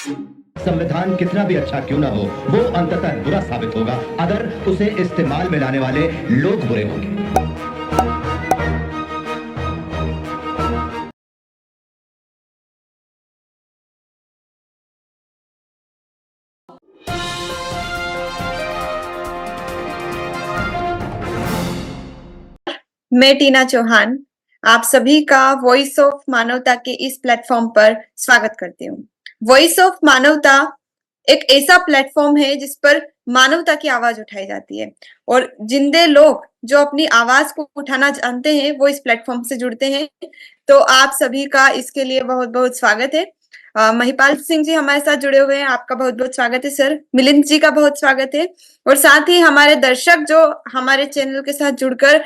संविधान कितना भी अच्छा क्यों ना हो, वो अंततः बुरा साबित होगा अगर उसे इस्तेमाल में लाने वाले लोग बुरे होंगे। मैं टीना चौहान आप सभी का वॉइस ऑफ मानवता के इस प्लेटफॉर्म पर स्वागत करती हूँ। वॉइस ऑफ मानवता एक ऐसा प्लेटफॉर्म है जिस पर मानवता की आवाज उठाई जाती है और जिंदे लोग जो अपनी आवाज को उठाना जानते हैं वो इस प्लेटफॉर्म से जुड़ते हैं। तो आप सभी का इसके लिए बहुत बहुत स्वागत है। महिपाल सिंह जी हमारे साथ जुड़े हुए हैं, आपका बहुत बहुत स्वागत है सर। मिलिंद जी का बहुत स्वागत है और साथ ही हमारे दर्शक जो हमारे चैनल के साथ जुड़कर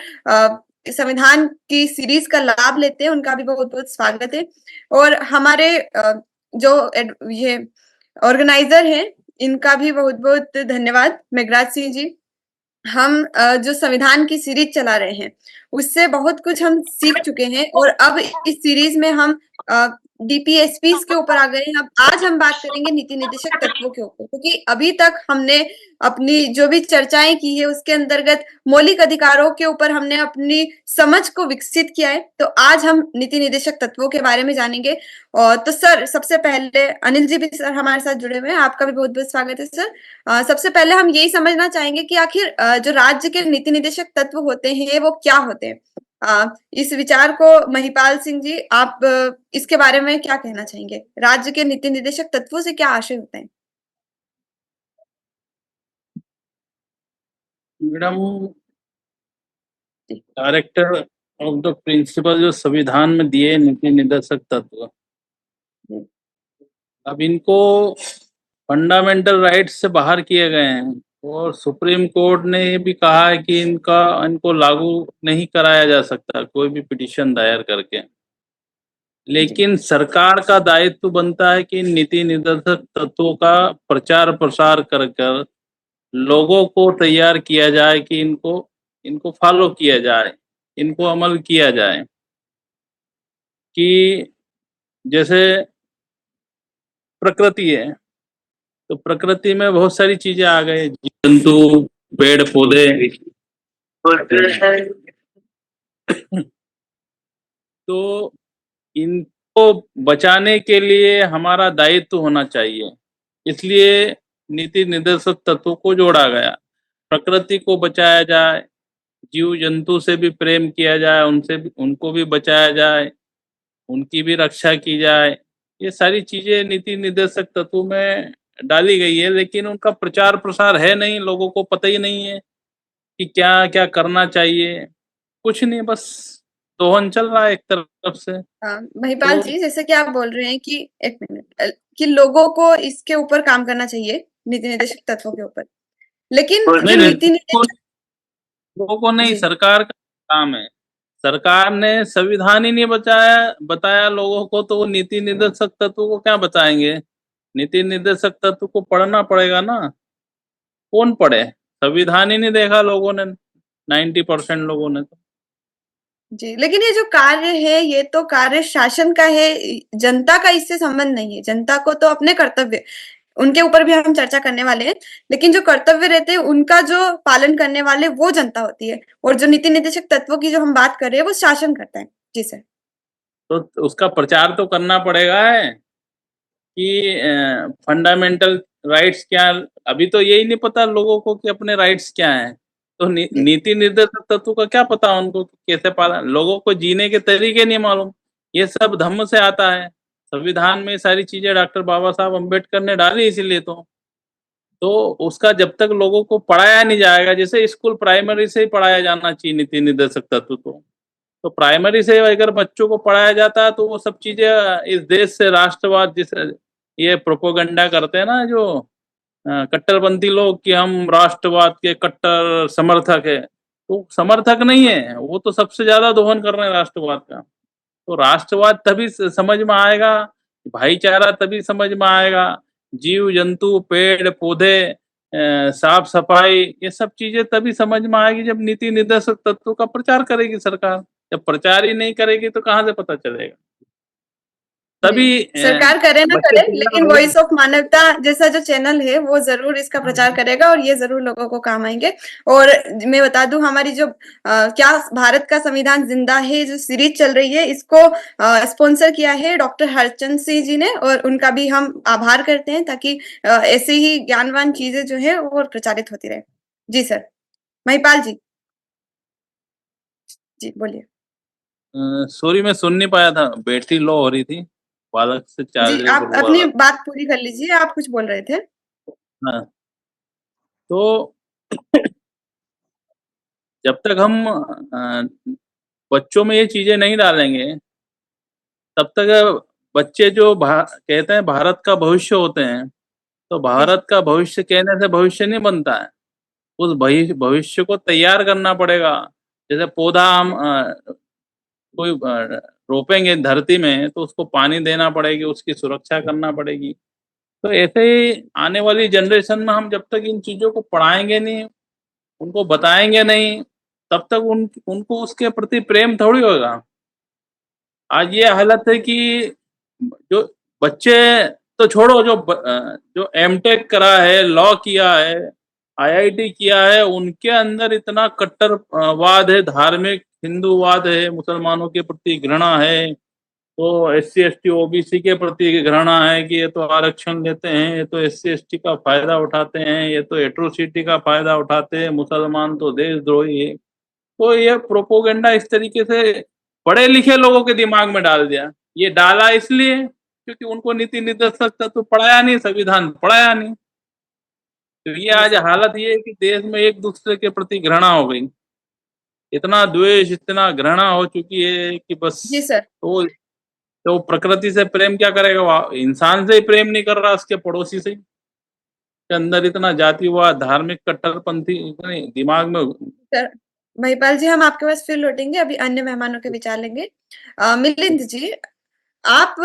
संविधान की सीरीज का लाभ लेते हैं उनका भी बहुत बहुत स्वागत है। और हमारे जो ये ऑर्गेनाइजर हैं इनका भी बहुत बहुत धन्यवाद। मेघराज सिंह जी, हम जो संविधान की सीरीज चला रहे हैं उससे बहुत कुछ हम सीख चुके हैं और अब इस सीरीज में हम डीपीएसपी के ऊपर आ गए हैं। अब आज हम बात करेंगे नीति निर्देशक तत्वों के ऊपर, क्योंकि अभी तक हमने अपनी जो भी चर्चाएं की है उसके अंतर्गत मौलिक अधिकारों के ऊपर हमने अपनी समझ को विकसित किया है। तो आज हम नीति निर्देशक तत्वों के बारे में जानेंगे। और तो सर सबसे पहले अनिल जी भी सर हमारे साथ जुड़े हुए हैं, आपका भी बहुत बहुत स्वागत है सर। सबसे पहले हम यही समझना चाहेंगे कि आखिर जो राज्य के नीति निर्देशक तत्व होते हैं वो क्या होते हैं। इस विचार को महिपाल सिंह जी आप इसके बारे में क्या कहना चाहेंगे? राज्य के नीति निर्देशक तत्वों से क्या आशय होते हैं? Madam, character of the principal जो संविधान में दिए नीति निर्देशक तत्व, अब इनको फंडामेंटल राइट्स से बाहर किए गए हैं और सुप्रीम कोर्ट ने ये भी कहा है कि इनको लागू नहीं कराया जा सकता कोई भी पिटीशन दायर करके। लेकिन सरकार का दायित्व बनता है कि नीति निर्देशक तत्वों का प्रचार प्रसार कर कर लोगों को तैयार किया जाए कि इनको फॉलो किया जाए, इनको अमल किया जाए। कि जैसे प्रकृति है तो प्रकृति में बहुत सारी चीजें आ गए, जंतु, पेड़ पौधे। तो इनको बचाने के लिए हमारा दायित्व होना चाहिए, इसलिए नीति निर्देशक तत्वों को जोड़ा गया। प्रकृति को बचाया जाए, जीव जंतु से भी प्रेम किया जाए, उनको भी बचाया जाए, उनकी भी रक्षा की जाए। ये सारी चीजें नीति निर्देशक तत्वों में डाली गई है, लेकिन उनका प्रचार प्रसार है नहीं, लोगों को पता ही नहीं है कि क्या क्या करना चाहिए। कुछ नहीं, बस दोहन चल रहा है एक तरफ से। महिपाल जी, जैसे कि आप बोल रहे हैं कि एक मिनट कि लोगों को इसके ऊपर काम करना चाहिए नीति निर्देशक तत्वों के ऊपर, लेकिन जो नीति निर्देशक लोगों को नहीं, सरकार का काम है। सरकार ने संविधान ही नहीं बताया लोगों को, तो वो नीति निर्देशक तत्व को क्या बताएंगे? नीति निर्देशक तत्व को पढ़ना पड़ेगा ना। कौन पढ़े? संविधान ही नहीं देखा लोगों ने, 90% लोगों ने तो। जी, लेकिन ये जो कार्य है ये तो कार्य शासन का है, जनता का इससे संबंध नहीं है। जनता को तो अपने कर्तव्य, उनके ऊपर भी हम चर्चा करने वाले हैं, लेकिन जो कर्तव्य रहते हैं उनका जो पालन करने वाले वो जनता होती है और जो नीति निर्देशक तत्वों की जो हम बात कर रहे हैं वो शासन करता है। जी सर। तो उसका प्रचार तो करना पड़ेगा है कि फंडामेंटल राइट्स क्या। अभी तो यही नहीं पता लोगों को कि अपने राइट्स क्या हैं। तो नीति निर्देशक तत्व का क्या पता उनको कैसे पालन, लोगों को जीने के तरीके नहीं मालूम। ये सब धम्म से आता है। संविधान में सारी चीजें डॉक्टर बाबा साहब अम्बेडकर ने डाली इसीलिए तो उसका जब तक लोगों को पढ़ाया नहीं जाएगा, जैसे स्कूल प्राइमरी से ही पढ़ाया जाना चाहिए नीति निर्देशक तत्व तो प्राइमरी से अगर बच्चों को पढ़ाया जाता है तो वो सब चीजें इस देश से राष्ट्रवाद, जिस ये प्रोपोगंडा करते हैं ना जो कट्टरपंथी लोग कि हम राष्ट्रवाद के कट्टर समर्थक है, तो समर्थक नहीं है, वो तो सबसे ज्यादा दोहन कर रहे हैं राष्ट्रवाद का। तो राष्ट्रवाद तभी समझ में आएगा, भाईचारा तभी समझ में आएगा, जीव जंतु पेड़ पौधे साफ सफाई ये सब चीजें तभी समझ में आएगी जब नीति निर्देशक तत्वों का प्रचार करेगी सरकार। जब प्रचार ही नहीं करेगी तो कहाँ से पता चलेगा? तभी सरकार करे ना बच्चे करे, तैयार लेकिन होंगे। वॉइस ऑफ मानवता जैसा जो चैनल है वो जरूर इसका प्रचार करेगा और ये जरूर लोगों को काम आएंगे। और मैं बता दूं, हमारी जो क्या भारत का संविधान जिंदा है जो सीरीज चल रही है, इसको स्पॉन्सर किया है डॉक्टर हरचंद सिंह जी ने, और उनका भी हम आभार करते हैं, ताकि ऐसे ही ज्ञानवान चीजें जो है वो प्रचारित होती रहे। जी सर। महिपाल जी, जी बोलिए। सॉरी, मैं सुन नहीं पाया था, बैटरी लो हो रही थी, बालक से जी, चार्जर आप पर हुआ अपनी था। बात पूरी कर लीजिए, आप कुछ बोल रहे थे। हाँ, तो जब तक हम बच्चों में ये चीजें नहीं डालेंगे, तब तक बच्चे जो कहते हैं भारत का भविष्य होते हैं, तो भारत का भविष्य कहने से भविष्य नहीं बनता है। उस भविष्य को तैयार करना पड़ेगा। जैसे पौधा हम कोई रोपेंगे धरती में, तो उसको पानी देना पड़ेगी, उसकी सुरक्षा करना पड़ेगी। तो ऐसे ही आने वाली जनरेशन में हम जब तक इन चीजों को पढ़ाएंगे नहीं, उनको बताएंगे नहीं, तब तक उनको उसके प्रति प्रेम थोड़ी होगा। आज ये हालत है कि जो बच्चे तो छोड़ो, जो एमटेक करा है, लॉ किया है, आईआईटी किया है, उनके अंदर इतना कट्टरवाद है, धार्मिक हिंदूवाद है, मुसलमानों के प्रति घृणा है, तो एससी एसटी ओबीसी के प्रति घृणा है कि ये तो आरक्षण लेते हैं, ये तो एससी एसटी का फायदा उठाते हैं, ये तो एट्रोसिटी का फायदा उठाते हैं, मुसलमान तो देशद्रोही है। तो ये प्रोपोगेंडा इस तरीके से पढ़े लिखे लोगों के दिमाग में डाल दिया। ये डाला इसलिए क्योंकि उनको नीति निर्देशक तत्व पढ़ाया नहीं, संविधान पढ़ाया नहीं। तो ये आज हालत ये है कि देश में एक दूसरे के प्रति घृणा हो गई, इतना द्वेष, इतना घृणा हो चुकी है कि बस। जी सर। तो प्रकृति से प्रेम क्या करेगा, वो इंसान से ही प्रेम नहीं कर रहा, उसके पड़ोसी से। के अंदर इतना जातिवाद, धार्मिक कट्टरपंथी इतने दिमाग में। सर महिपाल जी, हम आपके पास फिर लौटेंगे, अभी अन्य मेहमानों के विचार लेंगे। मिलिंद जी, आप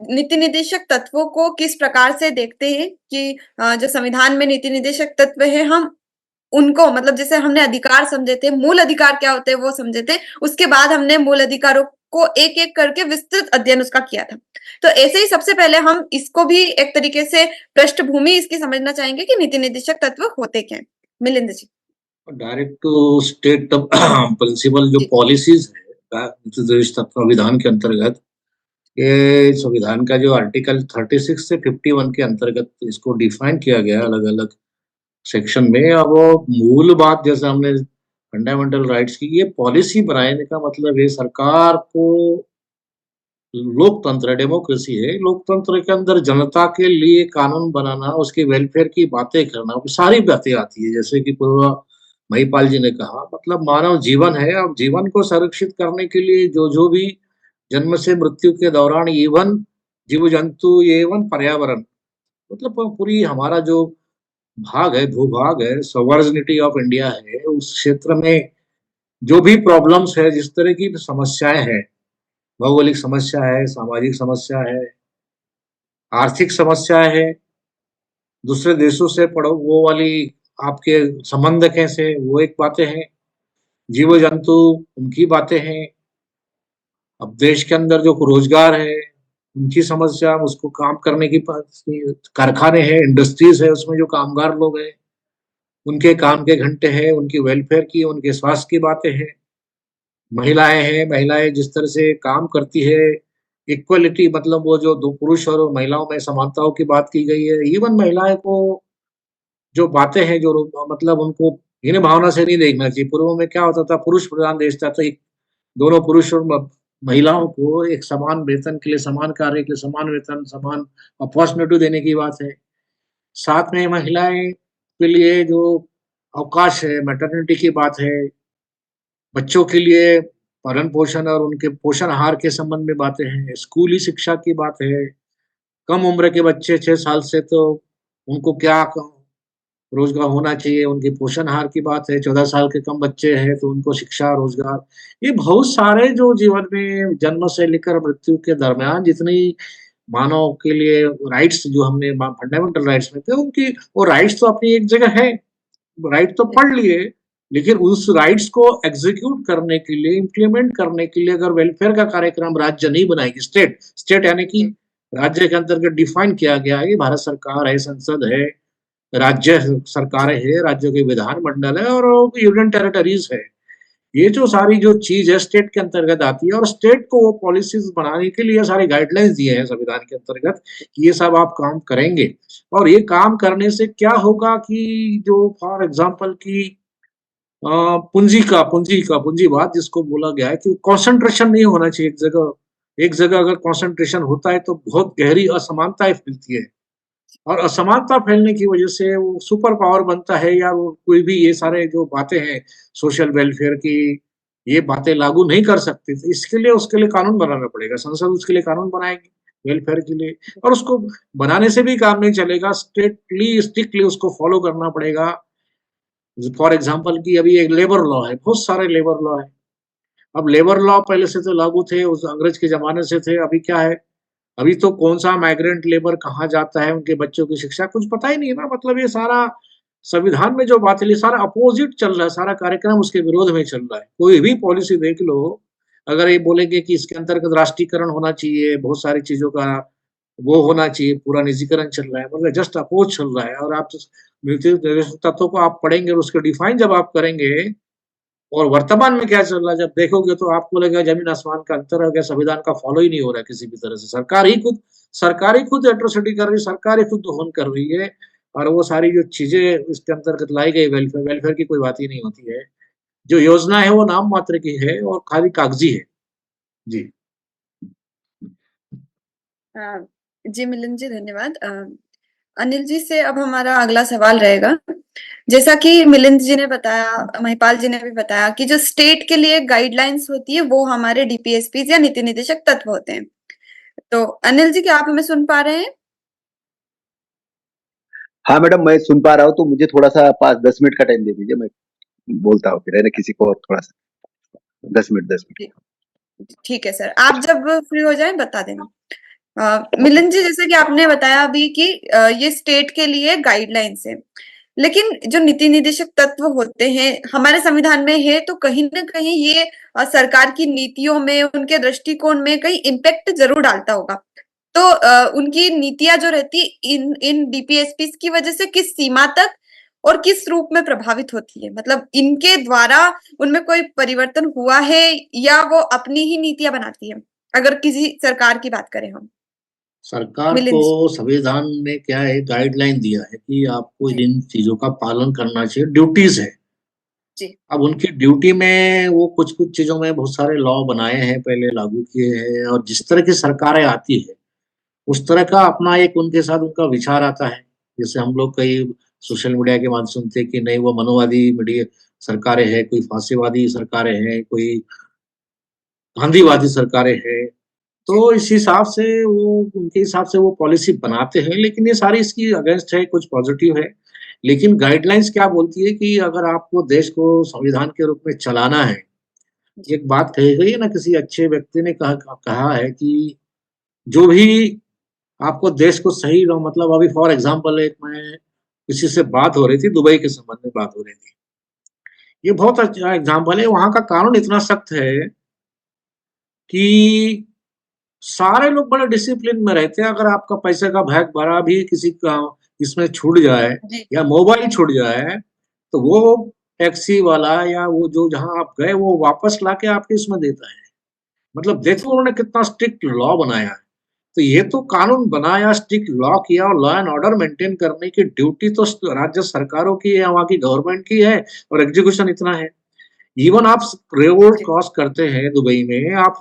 नीति निदेशक तत्वों को किस प्रकार से देखते हैं कि जो संविधान में नीति निदेशक तत्व है, हम उनको मतलब जैसे हमने अधिकार समझे थे, मूल अधिकार क्या होते हैं वो समझे थे, उसके बाद हमने मूल अधिकारों को एक एक करके विस्तृत अध्ययन उसका किया था। तो ऐसे ही सबसे पहले हम इसको भी एक तरीके से पृष्ठभूमि इसकी समझना चाहेंगे कि नीति निदेशक तत्व होते क्या हैं। मिलिंद जी। डायरेक्ट टू स्टेट प्रिंसिपल जो पॉलिसीज है संविधान के अंतर्गत, ये संविधान का जो आर्टिकल 36 से 51 के अंतर्गत इसको डिफाइन किया गया अलग अलग सेक्शन में। अब वो मूल बात जैसे हमने फंडामेंटल राइट्स की, ये पॉलिसी बनाने का मतलब है सरकार को, लोकतंत्र डेमोक्रेसी है, लोकतंत्र के अंदर जनता के लिए कानून बनाना, उसके वेलफेयर की बातें करना, सारी बातें आती है। जैसे कि पूर्व महिपाल जी ने कहा, मतलब मानव जीवन है, अब जीवन को संरक्षित करने के लिए जो जो भी जन्म से मृत्यु के दौरान इवन जीव जंतु एवं पर्यावरण, मतलब पूरी हमारा जो भाग है, भूभाग है, सॉवर्निटी ऑफ इंडिया है, उस क्षेत्र में जो भी प्रॉब्लम्स है, जिस तरह की समस्याएं हैं, भौगोलिक समस्या है, सामाजिक समस्या है, आर्थिक समस्या है, दूसरे देशों से पढ़ो वो वाली आपके संबंध कैसे, वो एक बातें हैं, जीव जंतु उनकी बातें हैं। अब देश के अंदर जो रोजगार है उनकी समस्या, उसको काम करने की कारखाने हैं, इंडस्ट्रीज है, उसमें जो कामगार लोग हैं उनके काम के घंटे हैं, उनकी वेलफेयर की, उनके स्वास्थ्य की बातें हैं। महिलाएं हैं, महिलाएं जिस तरह से काम करती है, इक्वलिटी मतलब वो जो दो पुरुष और महिलाओं में समानताओं की बात की गई है। इवन महिलाएं को जो बातें हैं, जो मतलब उनको हीन भावना से नहीं देखना चाहिए। पूर्व में क्या होता था, पुरुष प्रधान देश था, तो एक दोनों पुरुष और महिलाओं को एक समान वेतन के लिए, समान कार्य के लिए समान वेतन, समान अपॉर्चुनिटी देने की बात है। साथ में महिलाएं के लिए जो अवकाश है, मैटरनिटी की बात है, बच्चों के लिए भरण पोषण और उनके पोषण आहार के संबंध में बातें हैं, स्कूली शिक्षा की बात है। कम उम्र के बच्चे 6 साल से, तो उनको क्या रोजगार होना चाहिए, उनके पोषण आहार की बात है। 14 साल के कम बच्चे हैं तो उनको शिक्षा, रोजगार, ये बहुत सारे जो जीवन में जन्म से लेकर मृत्यु के दरमियान जितनी मानव के लिए राइट्स जो हमने फंडामेंटल राइट्स में थे, उनकी वो राइट्स तो अपनी एक जगह है, राइट तो पढ़ लिए, लेकिन उस राइट्स को एग्जीक्यूट करने के लिए, इम्प्लीमेंट करने के लिए अगर वेलफेयर का कार्यक्रम राज्य नहीं बनाएगी, स्टेट यानी कि राज्य के अंतर्गत डिफाइन किया गया है कि भारत सरकार है, संसद है, राज्य सरकारें हैं, राज्यों के विधानमंडल है और यूनियन टेरिटरीज है। ये जो सारी जो चीज है स्टेट के अंतर्गत आती है और स्टेट को वो पॉलिसीज बनाने के लिए सारे गाइडलाइंस दिए हैं संविधान के अंतर्गत कि ये सब आप काम करेंगे। और ये काम करने से क्या होगा कि जो फॉर एग्जांपल की पूंजीवाद जिसको बोला गया है कि कंसंट्रेशन नहीं होना चाहिए एक जगह अगर कंसंट्रेशन होता है तो बहुत गहरी असमानताएं फैलती है और असमानता फैलने की वजह से वो सुपर पावर बनता है या वो कोई भी ये सारे जो बातें हैं सोशल वेलफेयर की ये बातें लागू नहीं कर सकते, तो इसके लिए उसके लिए कानून बनाना पड़ेगा, संसद उसके लिए कानून बनाएगी वेलफेयर के लिए और उसको बनाने से भी काम नहीं चलेगा, स्ट्रिक्टली उसको फॉलो करना पड़ेगा। फॉर एग्जाम्पल की अभी एक लेबर लॉ है, बहुत सारे लेबर लॉ है। अब लेबर लॉ पहले से तो लागू थे, उस अंग्रेज के जमाने से थे, अभी क्या है, अभी तो कौन सा माइग्रेंट लेबर कहाँ जाता है, उनके बच्चों की शिक्षा कुछ पता ही नहीं है ना। मतलब ये सारा संविधान में जो बात है सारा अपोजिट चल रहा है, सारा कार्यक्रम उसके विरोध में चल रहा है। कोई भी पॉलिसी देख लो, अगर ये बोलेंगे कि इसके अंतर्गत राष्ट्रीयकरण होना चाहिए, बहुत सारी चीजों का वो होना चाहिए, पूरा निजीकरण चल रहा है, मतलब जस्ट अपोज चल रहा है। और आप तत्वों को आप पढ़ेंगे और उसके डिफाइन जब आप करेंगे और वर्तमान में क्या चल रहा है जब देखोगे तो आपको लगेगा जमीन आसमान का अंतर है, संविधान का फॉलो ही नहीं हो रहा है किसी भी तरह से। सरकार ही खुद एट्रोसिटी कर रही है, सरकार ही खुद दोहन कर रही है और वो सारी जो चीजें इसके अंतर्गत लाई गई वेलफेयर की कोई बात ही नहीं होती है। जो योजना है वो नाम मात्र की है और खाली कागजी है। जी जी मिलिंद जी धन्यवाद। अनिल जी से अब हमारा अगला सवाल रहेगा। जैसा कि मिलिंद जी ने बताया, महिपाल जी ने भी बताया कि जो स्टेट के लिए गाइडलाइंस होती है वो हमारे डीपीएसपी या नीति निदेशक तत्व होते हैं। तो अनिल जी क्या आप हमें सुन पा रहे हैं? हाँ मैडम, मैं सुन पा रहा हूँ, तो मुझे थोड़ा सा 5-10 मिनट का टाइम दे दीजिए, मैं बोलता हूँ फिर है ना किसी को और थोड़ा सा 10 मिनट। ठीक है सर, आप जब फ्री हो जाएं बता देना। मिलिंद जी जैसे कि आपने बताया अभी कि ये स्टेट के लिए गाइडलाइंस है, लेकिन जो नीति निदेशक तत्व होते हैं हमारे संविधान में है, तो कहीं ना कहीं ये सरकार की नीतियों में, उनके दृष्टिकोण में कहीं इम्पैक्ट जरूर डालता होगा। तो उनकी नीतियां जो रहती इन डीपीएसपी की वजह से किस सीमा तक और किस रूप में प्रभावित होती है? मतलब इनके द्वारा उनमें कोई परिवर्तन हुआ है या वो अपनी ही नीतियां बनाती है, अगर किसी सरकार की बात करें हम? सरकार को संविधान में क्या है गाइडलाइन दिया है कि आपको इन चीजों का पालन करना चाहिए, ड्यूटीज है जी। अब उनकी ड्यूटी में वो कुछ चीजों में बहुत सारे लॉ बनाए हैं, पहले लागू किए हैं और जिस तरह की सरकारें आती है उस तरह का अपना एक उनके साथ उनका विचार आता है। जैसे हम लोग कई सोशल मीडिया के माध्यम सुनते हैं कि नहीं वो मनोवादी मीडिया सरकारें हैं, कोई फांसीवादी सरकारें हैं, कोई गांधीवादी सरकारें हैं। तो इस हिसाब से वो उनके हिसाब से वो पॉलिसी बनाते हैं, लेकिन ये सारी इसकी अगेंस्ट है, कुछ पॉजिटिव है। लेकिन गाइडलाइंस क्या बोलती है कि अगर आपको देश को संविधान के रूप में चलाना है, एक बात कही गई है ना, किसी अच्छे व्यक्ति ने कहा है कि जो भी आपको देश को सही मतलब अभी फॉर एग्जांपल एक मैं किसी से बात हो रही थी, दुबई के संबंध में बात हो रही थी। ये बहुत अच्छा एग्जांपल है, वहां का कानून इतना सख्त है कि सारे लोग बड़े डिसिप्लिन में रहते हैं। अगर आपका पैसे का बैग भरा भी किसी का इसमें छूट जाए या मोबाइल छूट जाए तो वो टैक्सी वाला या वो जो जहां आप गए वो वापस लाके आपके इसमें देता है। मतलब देखो उन्होंने कितना स्ट्रिक्ट लॉ बनाया है। तो ये तो कानून बनाया, स्ट्रिक्ट लॉ किया और लॉ एंड ऑर्डर मेंटेन करने की ड्यूटी तो राज्य सरकारों की है, वहां की गवर्नमेंट की है और एग्जीक्यूशन इतना है। इवन आप रोड क्रॉस करते हैं दुबई में, आप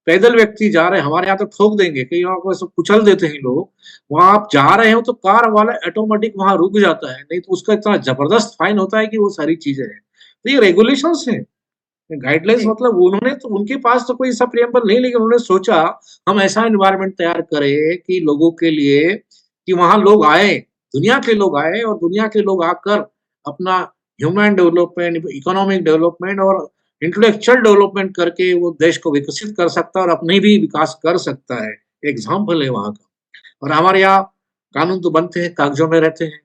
पैदल व्यक्ति जा रहे हैं, हमारे यहाँ तो ठोक देंगे, कई आपको ऐसा कुचल देते हैं लोग। वहां आप जा रहे हो तो कार वाला ऑटोमेटिक वहां रुक जाता है, नहीं तो उसका इतना जबरदस्त फाइन होता है कि वो सारी चीजें हैं। तो ये रेगुलेशंस हैं, गाइडलाइंस मतलब उन्होंने तो उनके पास तो कोई ऐसा प्रियम्बल नहीं, लेकिन उन्होंने सोचा हम ऐसा एनवायरनमेंट तैयार करें कि लोगों के लिए कि वहां लोग आए, दुनिया के लोग आए और दुनिया के लोग आकर अपना ह्यूमन डेवलपमेंट, इकोनॉमिक डेवलपमेंट और इंटेलेक्चुअल डेवलपमेंट करके वो देश को विकसित कर सकता है और अपने भी विकास कर सकता है। एग्जाम्पल है वहां का। और हमारे यहाँ कानून तो बनते हैं, कागजों में रहते हैं,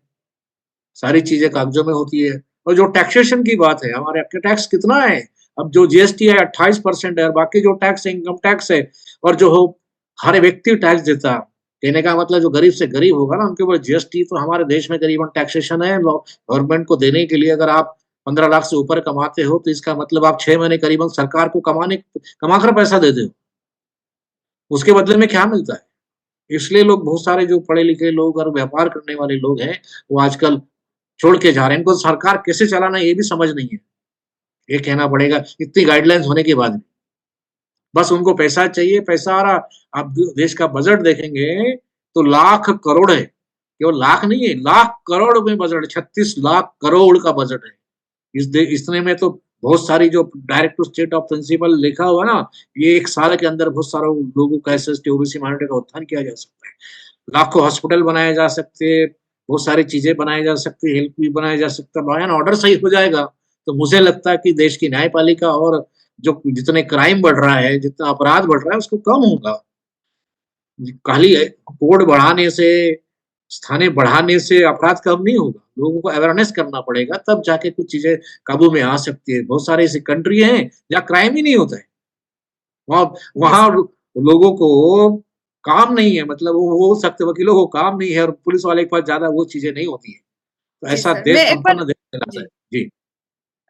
सारी चीजें कागजों में होती है। और जो टैक्सेशन की बात है, हमारे टैक्स कितना है? अब जो जीएसटी है 28% है, और बाकी जो टैक्स है इनकम टैक्स है, और जो हो हर व्यक्ति टैक्स देता है। कहने का मतलब जो गरीब से गरीब होगा ना, उनके ऊपर जीएसटी, तो हमारे देश में करीबन टैक्सेशन है गवर्नमेंट को देने के लिए। अगर आप 15 लाख से ऊपर कमाते हो तो इसका मतलब आप 6 महीने करीबन सरकार को कमाकर पैसा देते हो। उसके बदले में क्या मिलता है? इसलिए लोग, बहुत सारे जो पढ़े लिखे लोग और व्यापार करने वाले लोग हैं, वो आजकल छोड़ के जा रहे हैं। इनको सरकार कैसे चलाना है ये भी समझ नहीं है, ये कहना पड़ेगा इतनी गाइडलाइंस होने के बाद भी। बस उनको पैसा चाहिए, पैसा आ रहा। आप देश का बजट देखेंगे तो लाख करोड़ है, केवल लाख नहीं है, लाख करोड़ में बजट, 36 लाख करोड़ का बजट है। इतने में तो बहुत सारी जो direct to state of principal लिखा हुआ ना, ये 1 साल के अंदर बहुत सारे लोगों का एसएसटी ओबीसी माइनॉरिटी का उत्थान किया जा सकता है। लाखों हॉस्पिटल बनाए जा सकते हैं, बहुत सारी चीजें बनाई जा सकती है, हेल्थ भी बनाया जा सकता है। लॉ एंड ऑर्डर सही हो जाएगा तो मुझे लगता है कि देश की न्यायपालिका और जो जितने क्राइम बढ़ रहा है, जितना अपराध बढ़ रहा है, उसको कम होगा। खाली कोड बढ़ाने से, थाने बढ़ाने से अपराध कम नहीं होगा। लोगों को अवेयरनेस करना पड़ेगा, तब जाके कुछ चीजें काबू में आ सकती है। बहुत सारी ऐसी कंट्री हैं जहाँ क्राइम ही नहीं होता है। वहाँ वहाँ लोगों को काम नहीं है, मतलब वो हो सकते वकीलों को काम नहीं है, और पुलिस वाले के पास ज्यादा वो चीजें नहीं होती है। तो जी ऐसा सर, देश मैं एक बार संपन्न देश कहलाता है। जी, जी।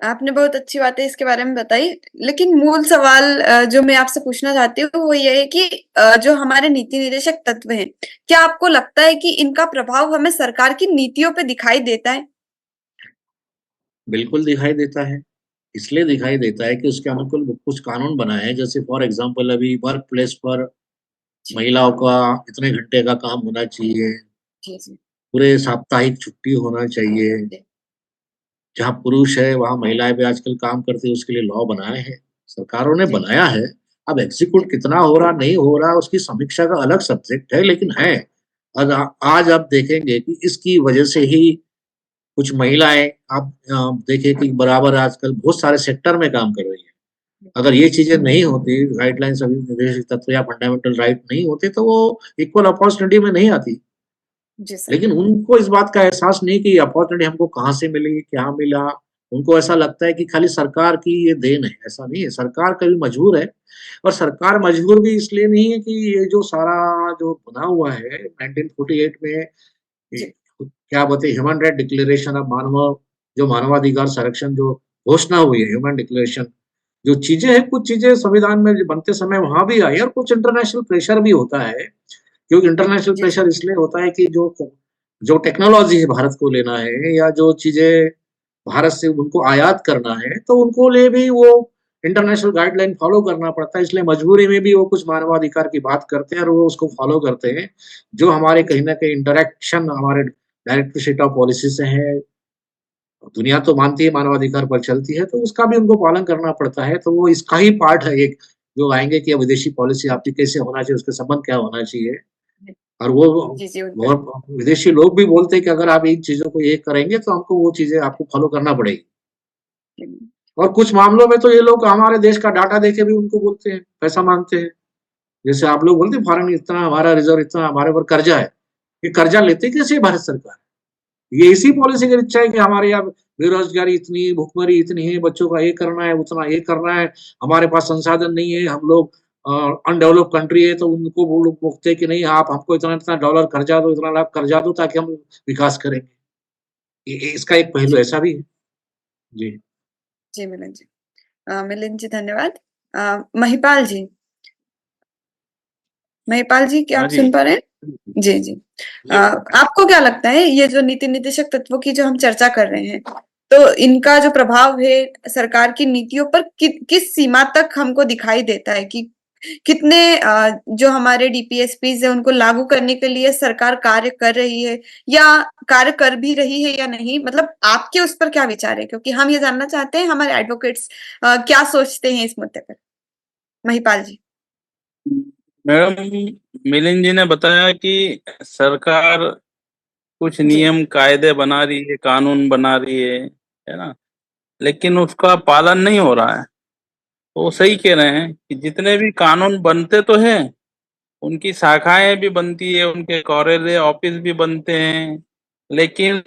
आपने बहुत अच्छी बातें इसके बारे में बताई, लेकिन मूल सवाल जो मैं आपसे पूछना चाहती हूँ वो ये है कि जो हमारे नीति निर्देशक तत्व हैं, क्या आपको लगता है कि इनका प्रभाव हमें सरकार की नीतियों पे दिखाई देता है? बिल्कुल दिखाई देता है। इसलिए दिखाई देता है कि उसके अनुकूल कुछ कानून बनाए हैं। जैसे फॉर एग्जांपल अभी वर्क प्लेस पर जी, महिलाओं का इतने घंटे का काम होना चाहिए, जी, जी, पूरे साप्ताहिक छुट्टी होना चाहिए। जी, जहाँ पुरुष है वहाँ महिलाएं भी आजकल काम करती है, उसके लिए लॉ बनाए हैं, सरकारों ने जी, बनाया है। अब जी, एग्जीक्यूट कितना हो रहा नहीं हो रहा उसकी समीक्षा का अलग सब्जेक्ट है, लेकिन है। आज आप देखेंगे कि इसकी वजह से ही कुछ महिलाएं, आप देखें कि बराबर आजकल बहुत सारे सेक्टर में काम कर रही है। अगर ये चीजें नहीं होती, गाइडलाइंस अभी निर्देशित तत्व या फंडामेंटल राइट नहीं होते, तो वो इक्वल अपॉर्चुनिटी में नहीं आती। जी सर, लेकिन उनको इस बात का एहसास नहीं कि अपॉर्चुनिटी हमको कहाँ से मिली, क्या मिला। उनको ऐसा लगता है कि खाली सरकार की ये देन है, ऐसा नहीं है। सरकार कभी मजबूर है, और सरकार मजबूर भी इसलिए नहीं है कि ये जो सारा जो बना हुआ है 1948 में, ये जी, क्या बोलते हैं, ह्यूमन राइट डिक्लेरेशन ऑफ मानव, जो मानवाधिकार संरक्षण जो घोषणा हुई है, ह्यूमन डिक्लेरेशन, जो चीजें हैं, कुछ चीजें संविधान में जो बनते समय वहां भी आई, और कुछ इंटरनेशनल प्रेशर भी होता है। क्योंकि इंटरनेशनल जी, प्रेशर इसलिए होता है कि जो जो टेक्नोलॉजी है भारत को लेना है, या जो चीजें भारत से उनको आयात करना है, तो उनको लिए भी वो इंटरनेशनल गाइडलाइन फॉलो करना पड़ता है। इसलिए मजबूरी में भी वो कुछ मानवाधिकार की बात करते हैं, और वो उसको फॉलो करते हैं। जो हमारे कहीं ना कहीं इंटरेक्शन हमारे डायरेक्टरेट ऑफ पॉलिसी से है, दुनिया तो मानती है मानवाधिकार पर चलती है, तो उसका भी उनको पालन करना पड़ता है। तो वो इसका ही पार्ट है एक, जो आएंगे कि विदेशी पॉलिसी आपकी कैसे होना चाहिए, उसके संबंध क्या होना चाहिए। और वो जी, जी, उनका बहुत विदेशी लोग भी बोलते हैं कि अगर आप इन चीजों को ये करेंगे तो हमको वो चीजें आपको फॉलो करना पड़ेगी। जी, और कुछ मामलों में तो ये लोग हमारे देश का डाटा देके भी उनको बोलते हैं, पैसा मांगते हैं। जैसे आप लोग बोलते हैं फॉरेन इतना हमारा रिजर्व, इतना हमारे ऊपर कर्जा है। ये कर्जा लेते कैसे भारत सरकार? ये इसी पॉलिसी की इच्छा है कि हमारे यहाँ बेरोजगारी इतनी, भुखमरी इतनी है, बच्चों का ये करना है, उतना ये करना है, हमारे पास संसाधन नहीं है, हम लोग अनडेवलप कंट्री है, तो उनको वो लोग बोलते हैं कि नहीं, आप हमको इतना इतना डॉलर कर्जा दो, इतना लाख कर्जा दो, ताकि हम विकास करेंगे। इसका एक पहलू जी, ऐसा भी है। जी। जी, मिलिंद जी। मिलिंद जी धन्यवाद। महिपाल जी, महिपाल जी क्या हाँ आप जी। सुन पा रहे हैं? जी, जी। जी, आपको क्या लगता है ये जो नीति निर्देशक तत्वों की जो हम चर्चा कर रहे हैं, तो इनका जो प्रभाव है सरकार की नीतियों पर किस सीमा तक हमको दिखाई देता है कि कितने जो हमारे डीपीएसपीज है उनको लागू करने के लिए सरकार कार्य कर रही है या कार्य कर भी रही है या नहीं? मतलब आपके उस पर क्या विचार है? क्योंकि हम ये जानना चाहते हैं हमारे एडवोकेट्स क्या सोचते हैं इस मुद्दे पर? महिपाल जी। मैडम, मिलिंद जी ने बताया कि सरकार कुछ जी, नियम कायदे बना रही है, कानून बना रही है ना, लेकिन उसका पालन नहीं हो रहा है। तो वो सही कह रहे हैं कि जितने भी कानून बनते तो हैं, उनकी शाखाएं भी बनती है, उनके कार्यालय ऑफिस भी बनते हैं, लेकिन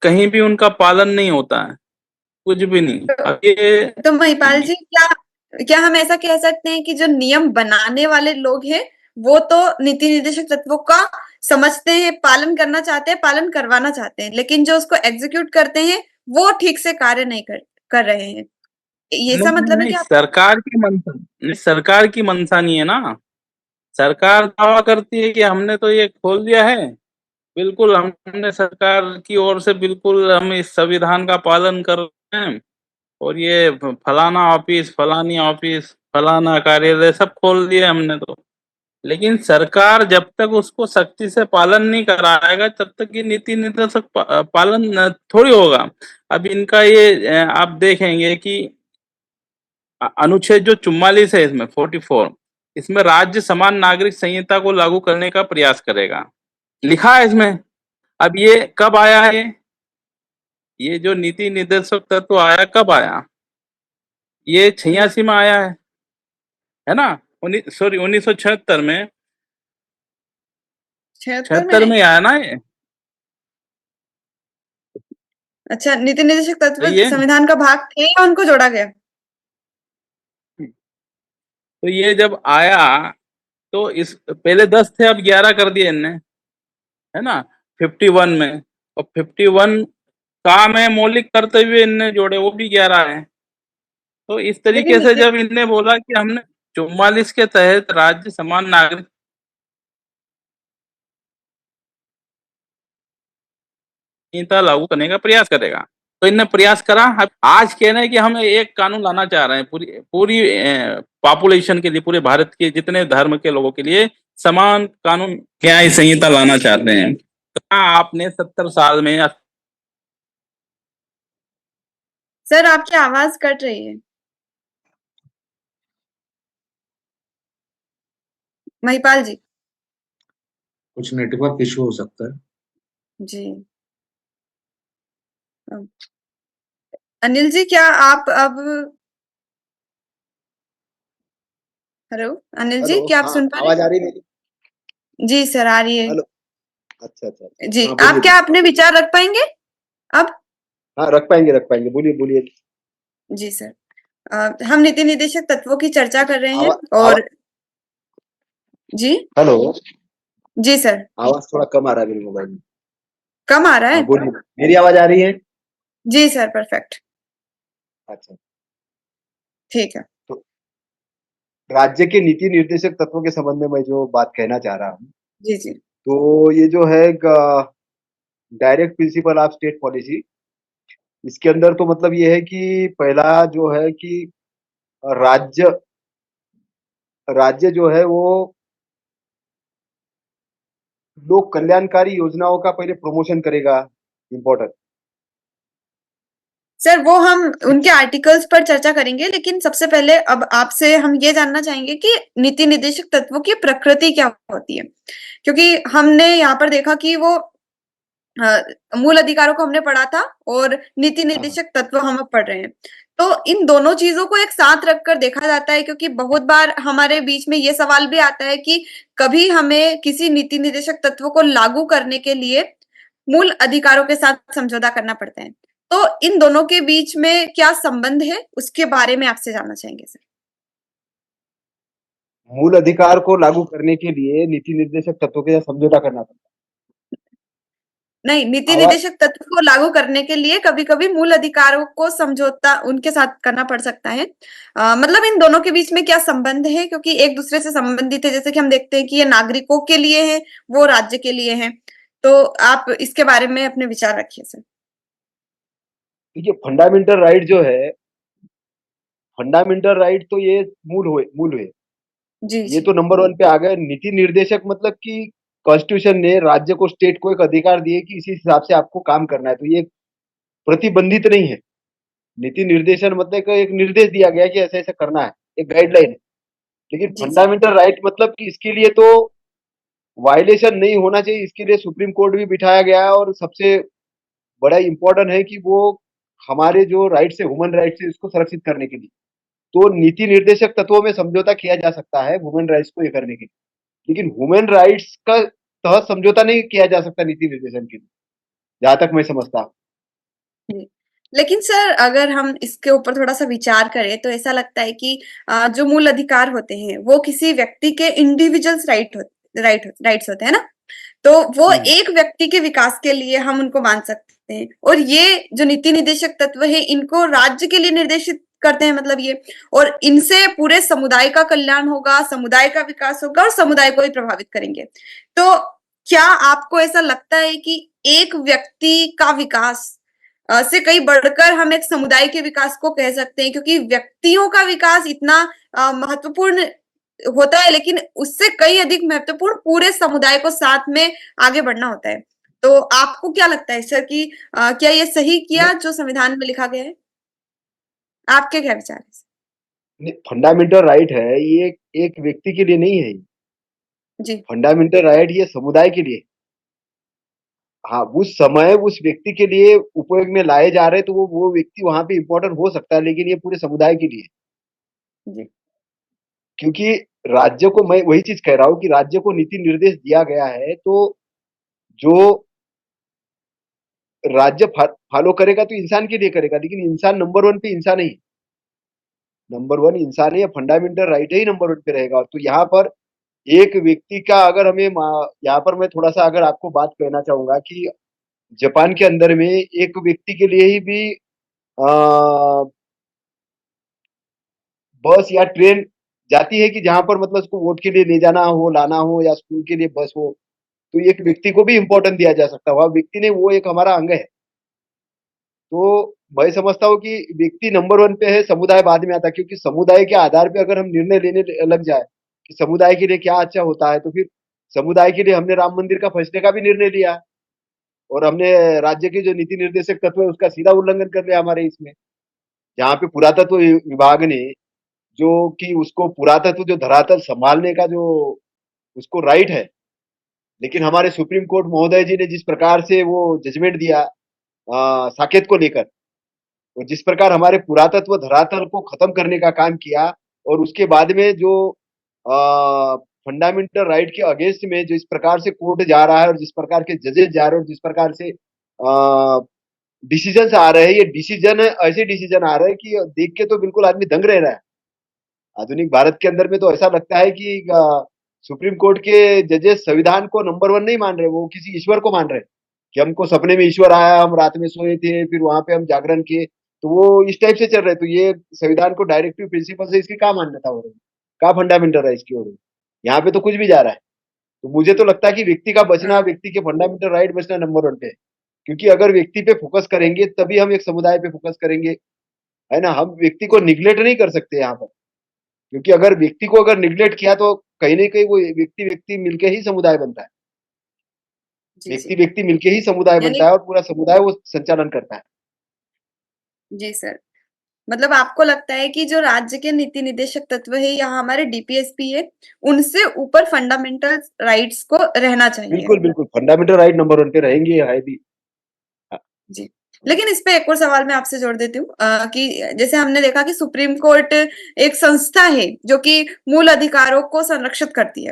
कहीं भी उनका पालन नहीं होता है। कुछ भी नहीं। अब ये तो महिपाल जी, क्या क्या हम ऐसा कह सकते हैं कि जो नियम बनाने वाले लोग हैं वो तो नीति निर्देशक तत्वों का समझते हैं, पालन करना चाहते हैं, पालन करवाना चाहते हैं, लेकिन जो उसको एग्जीक्यूट करते हैं वो ठीक से कार्य नहीं कर रहे हैं, ये ऐसा नहीं मतलब है नहीं, कि आप? सरकार की मंशा नहीं, सरकार की मंशा नहीं है ना। सरकार दावा करती है कि हमने तो ये खोल दिया है, बिल्कुल हमने सरकार की ओर से बिल्कुल हम इस संविधान का पालन कर रहे हैं, और ये फलाना ऑफिस, फलानी ऑफिस, फलाना कार्यालय सब खोल दिया हमने तो। लेकिन सरकार जब तक उसको सख्ती से पालन नहीं कराएगा तब तक ये नीति निर्देशक पालन थोड़ी होगा। अब इनका ये आप देखेंगे कि अनुच्छेद जो 44 है, इसमें 44, इसमें राज्य समान नागरिक संहिता को लागू करने का प्रयास करेगा, लिखा है इसमें। अब ये कब आया है? ये जो नीति निर्देशक तत्व आया कब आया? ये 86 में आया है ना? 1976 में, 76 76 में? में आया ना ये। अच्छा, नीति निर्देशक तत्व सही है। संविधान का भाग थे या उनको जोड़ा गया? तो ये जब आया तो इस पहले 10 थे, अब 11 कर दिए इनने, है ना, 51 में। और 51 काम है मौलिक कर्तव्य इनने जोड़े, वो भी 11 है। तो इस लेकिन तरीके से जब इनने बोला कि हमने 44 के तहत राज्य समान नागरिक संहिता लागू करने का प्रयास करेगा, तो इनने प्रयास करा। अब आज कह रहे हैं कि हम एक कानून लाना चाह रहे हैं पूरी पूरी पॉपुलेशन के लिए, पूरे भारत के जितने धर्म के लोगों के लिए समान कानून न्याय संहिता लाना चाहते हैं। कहा आपने 70 साल में? सर, आपकी आवाज कट रही है। महिपाल जी। कुछ नेटवर्क इशू हो सकता है। जी। अनिल जी, क्या आप अब? हेलो अनिल जी, हेलो, क्या आप हाँ, सुन पा रहे आवाज आ रही है मेरी? हैं? जी सर, आ रही है। हेलो, अच्छा अच्छा अच्छा, जी, हाँ आप बोलिए क्या बोलिए। अपने विचार रख पाएंगे अब? हाँ, रख पाएंगे, बोलिए बोलिए। जी सर, हम नीति निर्देशक तत्वों की चर्चा कर रहे हैं आवा, आवा, और जी। हेलो, जी सर। आवाज थोड़ा कम आ रहा है मेरे मोबाइल में। कम आ रहा हाँ है? बोलिए, मेरी आवाज आ रही है? जी सर, परफेक्ट। अच्छा, ठीक है। तो राज्य के नीति निर्देशक तत्वों के संबंध में मैं जो बात कहना चाह रहा हूँ, जी जी। तो ये जो है direct principle of state policy, इसके अंदर तो मतलब ये है कि पहला जो है कि राज्य राज्य जो है वो लोक कल्याणकारी योजनाओं का पहले प्रमोशन करेगा, इम्पोर्टेंट। सर, वो हम उनके आर्टिकल्स पर चर्चा करेंगे, लेकिन सबसे पहले अब आपसे हम ये जानना चाहेंगे कि नीति निर्देशक तत्वों की प्रकृति क्या होती है, क्योंकि हमने यहाँ पर देखा कि वो मूल अधिकारों को हमने पढ़ा था और नीति हाँ, निर्देशक तत्व हम अब पढ़ रहे हैं। तो इन दोनों चीजों को एक साथ रखकर देखा जाता है, क्योंकि बहुत बार हमारे बीच में ये सवाल भी आता है कि कभी हमें किसी नीति निर्देशक तत्व को लागू करने के लिए मूल अधिकारों के साथ समझौता करना पड़ता है। तो इन दोनों के बीच में क्या संबंध है, उसके बारे में आपसे जानना चाहेंगे सर। मूल अधिकार को लागू करने के लिए नीति निर्देशक तत्वों के साथ समझौता करना पड़ता नहीं, नीति है। आवाज, निर्देशक तत्व को लागू करने के लिए कभी-कभी मूल अधिकारों को समझौता उनके साथ करना पड़ सकता है। मतलब इन दोनों के बीच में क्या संबंध है, क्योंकि एक दूसरे से संबंधित है, जैसे कि हम देखते हैं कि ये नागरिकों के लिए है, वो राज्य के लिए है। तो आप इसके बारे में अपने विचार रखिए सर। देखिए, फंडामेंटल राइट तो ये मूल हुए। जी ये जी। तो नंबर वन पे आ गए। नीति निर्देशक मतलब कि कॉन्स्टिट्यूशन ने राज्य को, स्टेट को एक अधिकार दिए कि इसी हिसाब से आपको काम करना है, तो ये प्रतिबंधित नहीं है। नीति निर्देशन मतलब कि एक निर्देश दिया गया कि ऐसा ऐसा करना है, एक गाइडलाइन है। लेकिन जी जी। फंडामेंटल राइट मतलब कि इसके लिए तो वायलेशन नहीं होना चाहिए, इसके लिए सुप्रीम कोर्ट भी बिठाया गया है, और सबसे बड़ा इंपॉर्टेंट है कि वो हमारे जो राइट्स है, ह्यूमन राइट्स है, इसको संरक्षित करने के लिए तो नीति निर्देशक तत्वों में समझौता किया जा सकता है ह्यूमन राइट्स को ये करने के लिए। लेकिन ह्यूमन राइट्स का तहत समझौता नहीं किया जा सकता नीति निर्देशन के लिए, जहां तक मैं समझता हूँ। जी। लेकिन सर अगर हम इसके ऊपर थोड़ा सा विचार करें तो ऐसा लगता है कि जो मूल अधिकार होते हैं वो किसी व्यक्ति के इंडिविजुअल्स राइट्स होते हैं ना, तो वो एक व्यक्ति के विकास के लिए हम उनको मान सकते हैं, और ये जो नीति निर्देशक तत्व है इनको राज्य के लिए निर्देशित करते हैं, मतलब ये, और इनसे पूरे समुदाय का कल्याण होगा, समुदाय का विकास होगा और समुदाय को भी प्रभावित करेंगे। तो क्या आपको ऐसा लगता है कि एक व्यक्ति का विकास से कहीं बढ़कर हम एक समुदाय के विकास को कह सकते हैं, क्योंकि व्यक्तियों का विकास इतना महत्वपूर्ण होता है, लेकिन उससे कई अधिक महत्वपूर्ण पूरे समुदाय को साथ में आगे बढ़ना होता है। तो आपको क्या लगता है सर कि क्या ये सही किया जो संविधान में लिखा गया है? आपके क्या विचार है? फंडामेंटल राइट है, ये एक व्यक्ति के लिए नहीं है। जी, फंडामेंटल राइट ये समुदाय के लिए। हाँ, उस समय उस व्यक्ति के लिए उपयोग में लाए जा रहे तो वो व्यक्ति वहां पे इम्पोर्टेंट हो सकता है, लेकिन ये पूरे समुदाय के लिए। जी, क्योंकि राज्य को, मैं वही चीज कह रहा हूँ कि राज्य को नीति निर्देश दिया गया है, तो जो राज्य फॉलो करेगा तो इंसान के लिए करेगा, लेकिन इंसान नंबर 1 पे इंसान ही, नंबर 1 इंसान है, फंडामेंटल राइट ही नंबर 1 पे रहेगा। तो यहाँ पर एक व्यक्ति का अगर हमें यहाँ पर मैं थोड़ा सा अगर आपको बात कहना चाहूंगा कि जापान के अंदर में एक व्यक्ति के लिए ही भी बस या ट्रेन जाती है कि जहां पर मतलब उसको वोट के लिए ले जाना हो, लाना हो, या स्कूल के लिए बस हो, तो एक व्यक्ति को भी इम्पोर्टेंस दिया जा सकता है। वह व्यक्ति ने, वो एक हमारा अंग है। तो मैं समझता हूँ कि व्यक्ति नंबर 1 पे है, समुदाय बाद में आता है, क्योंकि समुदाय के आधार पे अगर हम निर्णय लेने लग जाए कि समुदाय के लिए क्या अच्छा होता है, तो फिर समुदाय के लिए हमने राम मंदिर का फैसले का भी निर्णय लिया, और हमने राज्य के जो नीति निर्देशक तत्व है उसका सीधा उल्लंघन कर लिया हमारे इसमें। जहाँ पे पुरातत्व विभाग ने, जो कि उसको पुरातत्व जो धरातल संभालने का जो उसको राइट है, लेकिन हमारे सुप्रीम कोर्ट महोदय जी ने जिस प्रकार से वो जजमेंट दिया साकेत को लेकर, और जिस प्रकार हमारे पुरातत्व धरातल को खत्म करने का काम किया, और उसके बाद में जो फंडामेंटल राइट के अगेंस्ट में जिस प्रकार से कोर्ट जा रहा है, और जिस प्रकार के जजेस जा रहे हैं, और जिस प्रकार से डिसीजन आ रहे हैं, ये डिसीजन ऐसे डिसीजन आ रहे हैं कि देख के तो बिल्कुल आदमी दंग रह रहा है। आधुनिक भारत के अंदर में तो ऐसा लगता है कि सुप्रीम कोर्ट के जजेस संविधान को नंबर 1 नहीं मान रहे, वो किसी ईश्वर को मान रहे हैं कि हमको सपने में ईश्वर आया, हम रात में सोए थे, फिर वहां पे हम जागरण किए, तो वो इस टाइप से चल रहे। तो ये संविधान को डायरेक्टिव प्रिंसिपल से इसकी क्या मान्यता हो रही है, क्या फंडामेंटल राइट्स की हो रही है? यहाँ पे तो कुछ भी जा रहा है। तो मुझे तो लगता है कि व्यक्ति का बचना, व्यक्ति के फंडामेंटल राइट बचना नंबर 1 पे है। क्योंकि अगर व्यक्ति पे फोकस करेंगे तभी हम एक समुदाय पे फोकस करेंगे, है ना। हम व्यक्ति को निग्लेक्ट नहीं कर सकते यहाँ पर, क्योंकि अगर व्यक्ति को अगर निग्लेक्ट किया तो कहीं ना कहीं वो व्यक्ति मिलके ही समुदाय बनता है। जी, व्यक्ति मिलके ही समुदाय यानी बनता है, और पूरा समुदाय वो संचालन करता है। जी सर, मतलब आपको लगता है कि जो राज्य के नीति निर्देशक तत्व है या हमारे डीपीएसपी है, उनसे ऊपर फंडामेंटल राइट्स को रहना चाहिए। बिल्कुल, बिल्कुल, फंडामेंटल राइट नंबर 1 पे रहेंगे, है भी। जी, लेकिन इस पे एक और सवाल मैं आपसे जोड़ देती हूँ कि जैसे हमने देखा कि सुप्रीम कोर्ट एक संस्था है जो कि मूल अधिकारों को संरक्षित करती है।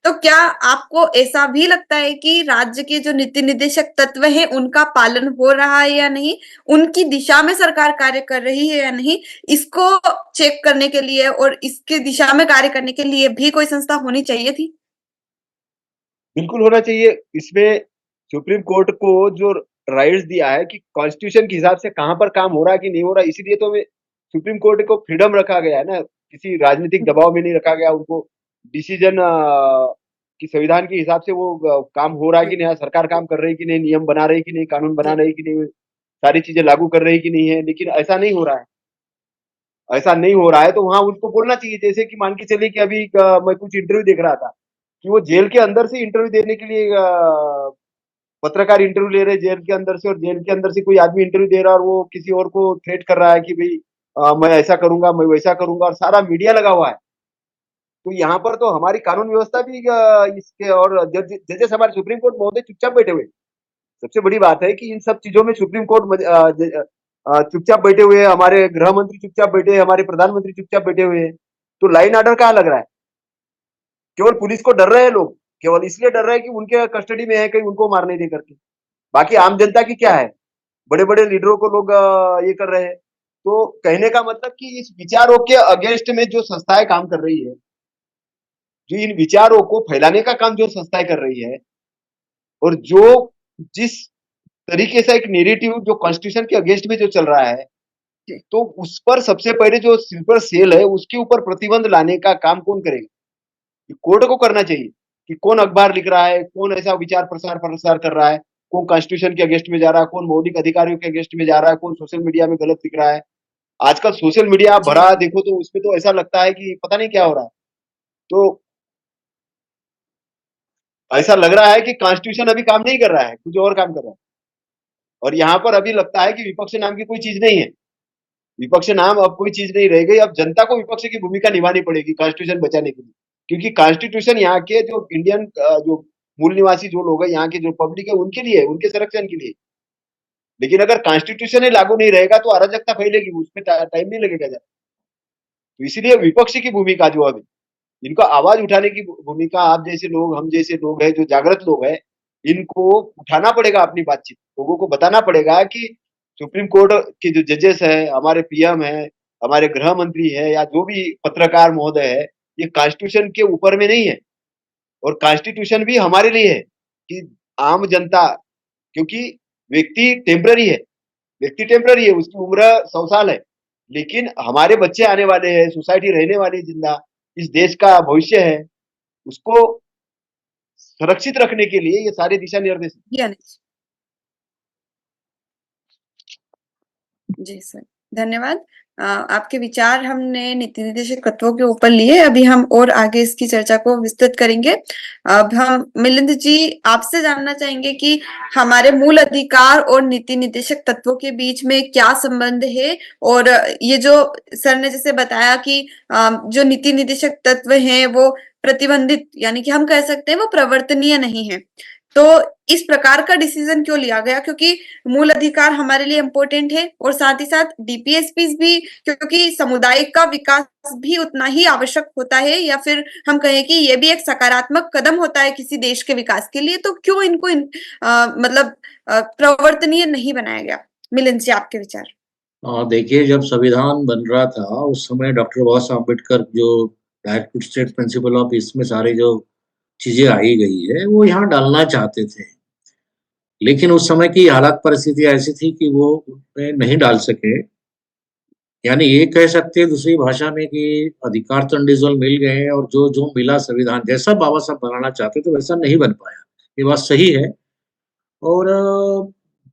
तो क्या आपको ऐसा भी लगता है कि राज्य के जो नीति निर्देशक तत्व हैं उनका पालन हो रहा है या नहीं, उनकी दिशा में सरकार कार्य कर रही है या नहीं, इसको चेक करने के लिए और इसके दिशा में कार्य करने के लिए भी कोई संस्था होनी चाहिए थी? बिल्कुल होना चाहिए। इसमें सुप्रीम कोर्ट को जो राइट्स दिया है कि कॉन्स्टिट्यूशन के हिसाब से कहाँ पर काम हो रहा है कि नहीं हो रहा है, इसीलिए तो सुप्रीम कोर्ट को फ्रीडम रखा गया है ना, किसी राजनीतिक दबाव में नहीं रखा गया। उनको डिसीजन कि संविधान के हिसाब से वो काम हो रहा है कि नहीं, सरकार काम कर रही है कि नहीं, नियम बना रही है कि नहीं, कानून बना रही है कि नहीं, सारी चीजें लागू कर रही है कि नहीं है। लेकिन ऐसा नहीं हो रहा है, ऐसा नहीं हो रहा है, तो वहां उनको बोलना चाहिए। जैसे कि मान के चलिए कि अभी मैं कुछ इंटरव्यू देख रहा था कि वो जेल के अंदर से इंटरव्यू देने के लिए पत्रकार इंटरव्यू ले रहे जेल के अंदर से, और जेल के अंदर से कोई आदमी इंटरव्यू दे रहा है और वो किसी और को थ्रेट कर रहा है कि भाई मैं ऐसा करूंगा, मैं वैसा करूंगा, और सारा मीडिया लगा हुआ है। तो यहाँ पर तो हमारी कानून व्यवस्था भी इसके, और जजेस हमारे सुप्रीम कोर्ट महोदय चुपचाप बैठे हुए। सबसे बड़ी बात है कि इन सब चीजों में सुप्रीम कोर्ट चुपचाप बैठे हुए हैं, हमारे गृह मंत्री चुपचाप बैठे हैं, हमारे प्रधानमंत्री चुपचाप बैठे हुए हैं। तो लाइन ऑर्डर कहाँ लग रहा है? केवल पुलिस को डर रहे हैं लोग, केवल इसलिए डर रहे हैं कि उनके कस्टडी में है, कहीं उनको मार नहीं दे करके। बाकी आम जनता की क्या है? बड़े-बड़े लीडरों को लोग ये कर रहे हैं। तो कहने का मतलब कि इस विचारों के अगेंस्ट में जो संस्थाएँ काम कर रही है, जो इन विचारों को फैलाने का काम जो संस्थाएँ कर रही है और जो जिस तरीके से एक नैरेटिव जो कॉन्स्टिट्यूशन के अगेंस्ट में जो चल रहा है, जी। तो उस पर सबसे पहले जो स्लीपर सेल है, उसके ऊपर प्रतिबंध लाने का काम कौन करेगा? ये कोर्ट को करना चाहिए कि कौन अखबार लिख रहा है, कौन ऐसा विचार प्रसार कर रहा है, कौन कॉन्स्टिट्यूशन के अगेंस्ट में जा रहा है, कौन मौलिक अधिकारियों के अगेंस्ट में जा रहा है, कौन सोशल मीडिया में गलत लिख रहा है। आजकल सोशल मीडिया जी। भरा देखो तो उसमें तो ऐसा लगता है कि पता नहीं क्या हो रहा है। तो ऐसा लग रहा है कि कॉन्स्टिट्यूशन अभी काम नहीं कर रहा है, कुछ और काम कर रहा है। और यहाँ पर अभी लगता है कि विपक्ष नाम की कोई चीज़ नहीं है। विपक्ष नाम अब कोई चीज़ नहीं रह गई, अब जनता को विपक्ष की भूमिका निभानी पड़ेगी कॉन्स्टिट्यूशन बचाने के लिए। क्योंकि कॉन्स्टिट्यूशन यहाँ के जो इंडियन जो मूल निवासी जो लोग हैं, यहाँ के जो पब्लिक है, उनके लिए है, उनके संरक्षण के लिए। लेकिन अगर कॉन्स्टिट्यूशन ही लागू नहीं रहेगा तो अराजकता फैलेगी, उसमें टाइम नहीं लगेगा ज़्यादा। तो इसीलिए विपक्ष की भूमिका जो अभी इनको आवाज उठाने की भूमिका आप जैसे लोग, हम जैसे लोग हैं, जो जागृत लोग हैं, इनको उठाना पड़ेगा अपनी बातचीत। लोगों को बताना पड़ेगा कि सुप्रीम कोर्ट के जो जजेस हैं, हमारे पीएम हैं, हमारे गृह मंत्री हैं या जो भी पत्रकार महोदय है, ये कॉन्स्टिट्यूशन के ऊपर में नहीं है और कॉन्स्टिट्यूशन भी हमारे लिए है कि आम जनता क्योंकि व्यक्ति टेम्पररी है, उसकी उम्र 100 साल है। लेकिन हमारे बच्चे आने वाले हैं, सोसाइटी रहने वाली है जिंदा, इस देश का भविष्य है, उसको सुरक्षित रखने के लिए ये सारे दिशा निर्देश हैं। जी अनिल जी सर, धन्यवाद। आपके विचार हमने नीति निर्देशक तत्वों के ऊपर लिए। अभी हम और आगे इसकी चर्चा को विस्तृत करेंगे। अब हम मिलिंद जी आपसे जानना चाहेंगे कि हमारे मूल अधिकार और नीति निर्देशक तत्वों के बीच में क्या संबंध है, और ये जो सर ने जैसे बताया कि जो नीति निर्देशक तत्व हैं वो प्रतिबंधित, यानी कि हम कह सकते हैं वो प्रवर्तनीय नहीं है। तो इस प्रकार का डिसीजन क्यों लिया गया? क्योंकि मूल अधिकार हमारे लिए इम्पोर्टेंट है और साथ ही साथ डीपीएसपीज भी, क्योंकि समुदाय का विकास भी उतना ही आवश्यक होता है, या फिर हम कहें कि ये भी एक सकारात्मक कदम होता है किसी देश के विकास के लिए। तो क्यों इनको मतलब प्रवर्तनीय नहीं बनाया गया? मिलिंद जी आपके विचार। देखिए, जब संविधान बन रहा था उस समय डॉक्टर बाबा साहब अम्बेडकर जो डायरेक्ट स्टेट प्रिंसिपल ऑफ इसमें सारी जो चीजें आई गई है वो यहाँ डालना चाहते थे, लेकिन उस समय की हालात परिस्थिति ऐसी थी कि वो उसमें नहीं डाल सके। यानी ये कह सकते हैं दूसरी भाषा में कि अधिकार तो इंडिविजुअल मिल गए और जो जो मिला संविधान जैसा बाबा साहब बनाना चाहते थे वैसा नहीं बन पाया। ये बात सही है। और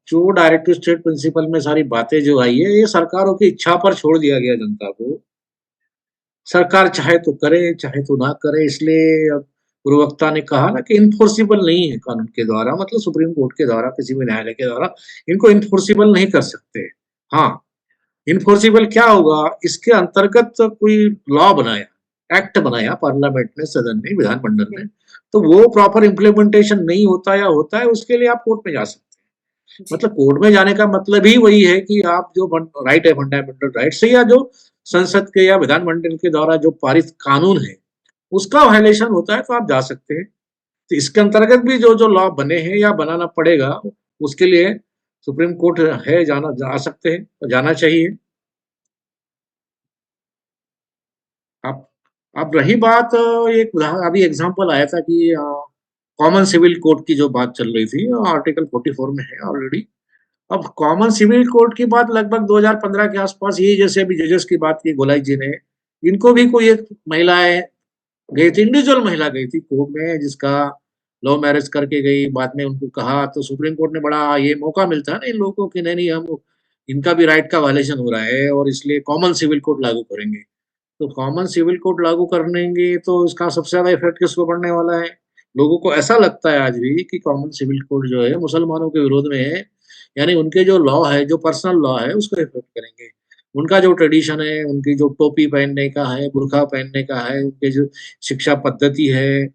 जो डायरेक्ट स्टेट प्रिंसिपल में सारी बातें जो आई है ये सरकारों की इच्छा पर छोड़ दिया गया जनता को। सरकार चाहे तो करे, चाहे तो ना करे, इसलिए अब प्रवक्ता ने कहा ना कि इन्फोर्सिबल नहीं है कानून के द्वारा, मतलब सुप्रीम कोर्ट के द्वारा, किसी भी न्यायालय के द्वारा इनको इन्फोर्सिबल नहीं कर सकते। हाँ, इन्फोर्सिबल क्या होगा, इसके अंतर्गत कोई लॉ बनाया, एक्ट बनाया पार्लियामेंट ने, सदन ने, विधानमंडल ने, तो वो प्रॉपर इम्प्लीमेंटेशन नहीं होता या होता है, उसके लिए आप कोर्ट में जा सकते हैं। मतलब कोर्ट में जाने का मतलब ही वही है कि आप जो राइट है, फंडामेंटल राइट्स है, या जो संसद के या विधानमंडल के द्वारा जो पारित कानून है उसका वायलेशन होता है तो आप जा सकते हैं। तो इसके अंतर्गत भी जो जो लॉ बने हैं या बनाना पड़ेगा उसके लिए सुप्रीम कोर्ट है, जाना जा सकते हैं और जाना चाहिए। अब अब रही बात एक अभी एग्जांपल आया था कि कॉमन सिविल कोड की जो बात चल रही थी, आर्टिकल 44 में है ऑलरेडी। अब कॉमन सिविल कोड की बात लगभग 2015 के आसपास, ये जैसे अभी जजेस की बात की गोलाई जी ने, इनको भी कोई एक महिलाएं गई थी, इंडिविजुअल महिला गई थी कोर्ट में जिसका लव मैरिज करके गई, बाद में उनको कहा तो सुप्रीम कोर्ट ने बड़ा ये मौका मिलता है ना इन लोगों को कि नहीं नहीं, हम इनका भी राइट का वायलेशन हो रहा है और इसलिए कॉमन सिविल कोड लागू करेंगे। तो कॉमन सिविल कोड लागू करेंगे तो इसका सबसे ज्यादा इफेक्ट किसको पड़ने वाला है? लोगों को ऐसा लगता है आज भी कि कॉमन सिविल कोड जो है मुसलमानों के विरोध में है, यानी उनके जो लॉ है, जो पर्सनल लॉ है उसको इफेक्ट करेंगे। उनका जो ट्रेडिशन है, उनकी जो टोपी पहनने का है, बुर्का पहनने का है, उनके जो शिक्षा पद्धति है,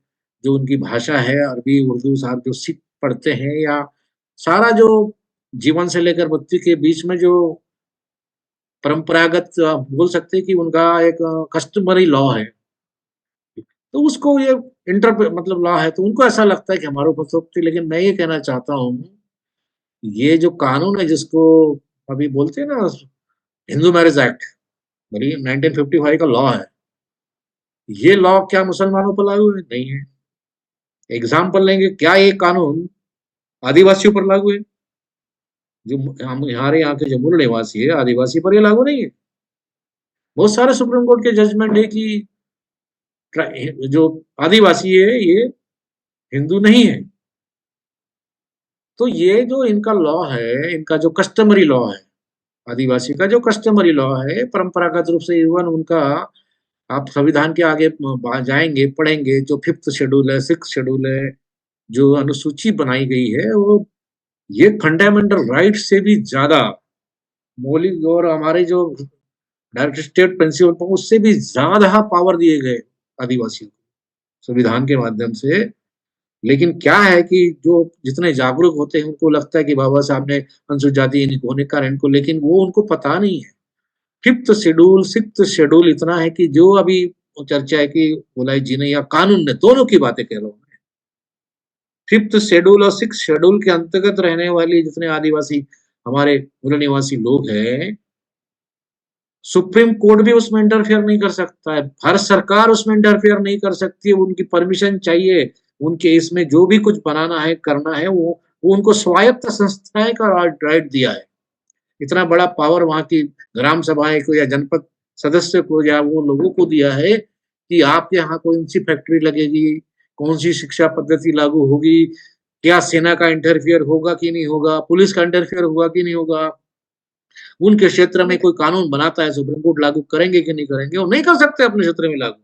जो उनकी भाषा है अरबी उर्दू, साहब जो सिख पढ़ते हैं, या सारा जो जीवन से लेकर मृत्यु के बीच में जो परंपरागत बोल सकते हैं कि उनका एक कस्टमरी लॉ है, तो उसको ये मतलब लॉ है, तो उनको ऐसा लगता है कि हमारे ऊपर थोपती। लेकिन मैं ये कहना चाहता हूँ ये जो कानून है जिसको अभी बोलते हैं ना हिंदू मैरिज एक्ट, 1955 का लॉ है, ये लॉ क्या मुसलमानों पर लागू है? नहीं है। एग्जाम्पल लेंगे, क्या ये कानून आदिवासियों पर लागू है? जो हम हमारे यहाँ के जो मूल निवासी है आदिवासी पर ये लागू नहीं है। बहुत सारे सुप्रीम कोर्ट के जजमेंट है कि जो आदिवासी है ये हिंदू नहीं है। तो ये जो इनका लॉ है, इनका जो कस्टमरी लॉ है, आदिवासी का जो कस्टमरी लॉ है, परंपरागत रूप से इवन उनका, आप संविधान के आगे जाएंगे पढ़ेंगे, जो 5th शेड्यूल है, 6th शेड्यूल है, जो अनुसूची बनाई गई है, वो ये फंडामेंटल राइट से भी ज्यादा मौलिक और हमारे जो डायरेक्ट स्टेट प्रिंसिपल उससे भी ज्यादा पावर दिए गए आदिवासियों को संविधान के माध्यम से। लेकिन क्या है कि जो जितने जागरूक होते हैं उनको लगता है कि बाबा साहब ने अनुसूचित जाति होने का इनको, लेकिन वो उनको पता नहीं है। 5th शेड्यूल 6th शेड्यूल इतना है कि जो अभी चर्चा है कि मुलाई जी ने या कानून ने, दोनों की बातें कह रहा हूँ, 5th शेड्यूल और 6th शेड्यूल के अंतर्गत रहने वाली जितने आदिवासी हमारे मूल निवासी लोग हैं, सुप्रीम कोर्ट भी उसमें इंटरफेयर नहीं कर सकता है, भारत सरकार उसमें इंटरफेयर नहीं कर सकती है, उनकी परमिशन चाहिए। उनके इसमें जो भी कुछ बनाना है करना है वो उनको स्वायत्त संस्थाएं का राइट दिया है। इतना बड़ा पावर वहां की ग्राम सभाएं को या जनपद सदस्य को या वो लोगों को दिया है कि आपके यहाँ कौन सी फैक्ट्री लगेगी, कौन सी शिक्षा पद्धति लागू होगी, क्या सेना का इंटरफेयर होगा कि नहीं होगा, पुलिस का इंटरफेयर होगा कि नहीं होगा, उनके क्षेत्र में कोई कानून बनाता है सुप्रीम कोर्ट लागू करेंगे कि नहीं करेंगे? वो नहीं कर सकते अपने क्षेत्र में लागू,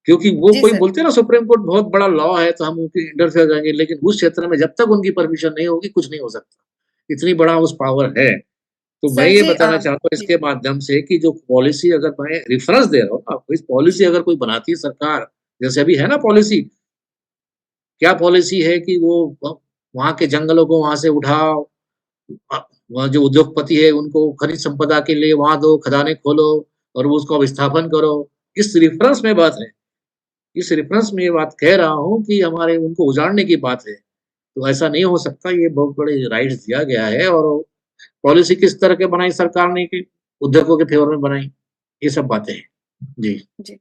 क्योंकि वो जी कोई सर। बोलते हैं ना सुप्रीम कोर्ट बहुत बड़ा लॉ है तो हम उनकी इंटरफेयर करेंगे, लेकिन उस क्षेत्र में जब तक उनकी परमिशन नहीं होगी कुछ नहीं हो सकता। इतनी बड़ा उस पावर है। तो मैं सर ये जी बताना चाहता हूँ जी इसके माध्यम से कि जो पॉलिसी, अगर मैं रेफरेंस दे रहा हूँ आपको, इस पॉलिसी अगर कोई बनाती है सरकार, जैसे अभी है ना पॉलिसी, क्या पॉलिसी है कि वो वहां के जंगलों को वहां से उठाओ, वहाँ जो उद्योगपति है उनको खनिज संपदा के लिए वहां दो, खदानें खोलो और वो उसका विस्थापन करो। इस रेफरेंस में बात है, इस रेफरेंस में ये बात कह रहा हूँ कि हमारे उनको उजाड़ने की बात है। तो ऐसा नहीं हो सकता, ये बहुत बड़े राइट्स दिया गया है। और पॉलिसी किस तरह के बनाई सरकार ने कि उद्योगों के फेवर में बनाई, ये सब बातें हैं। जी जी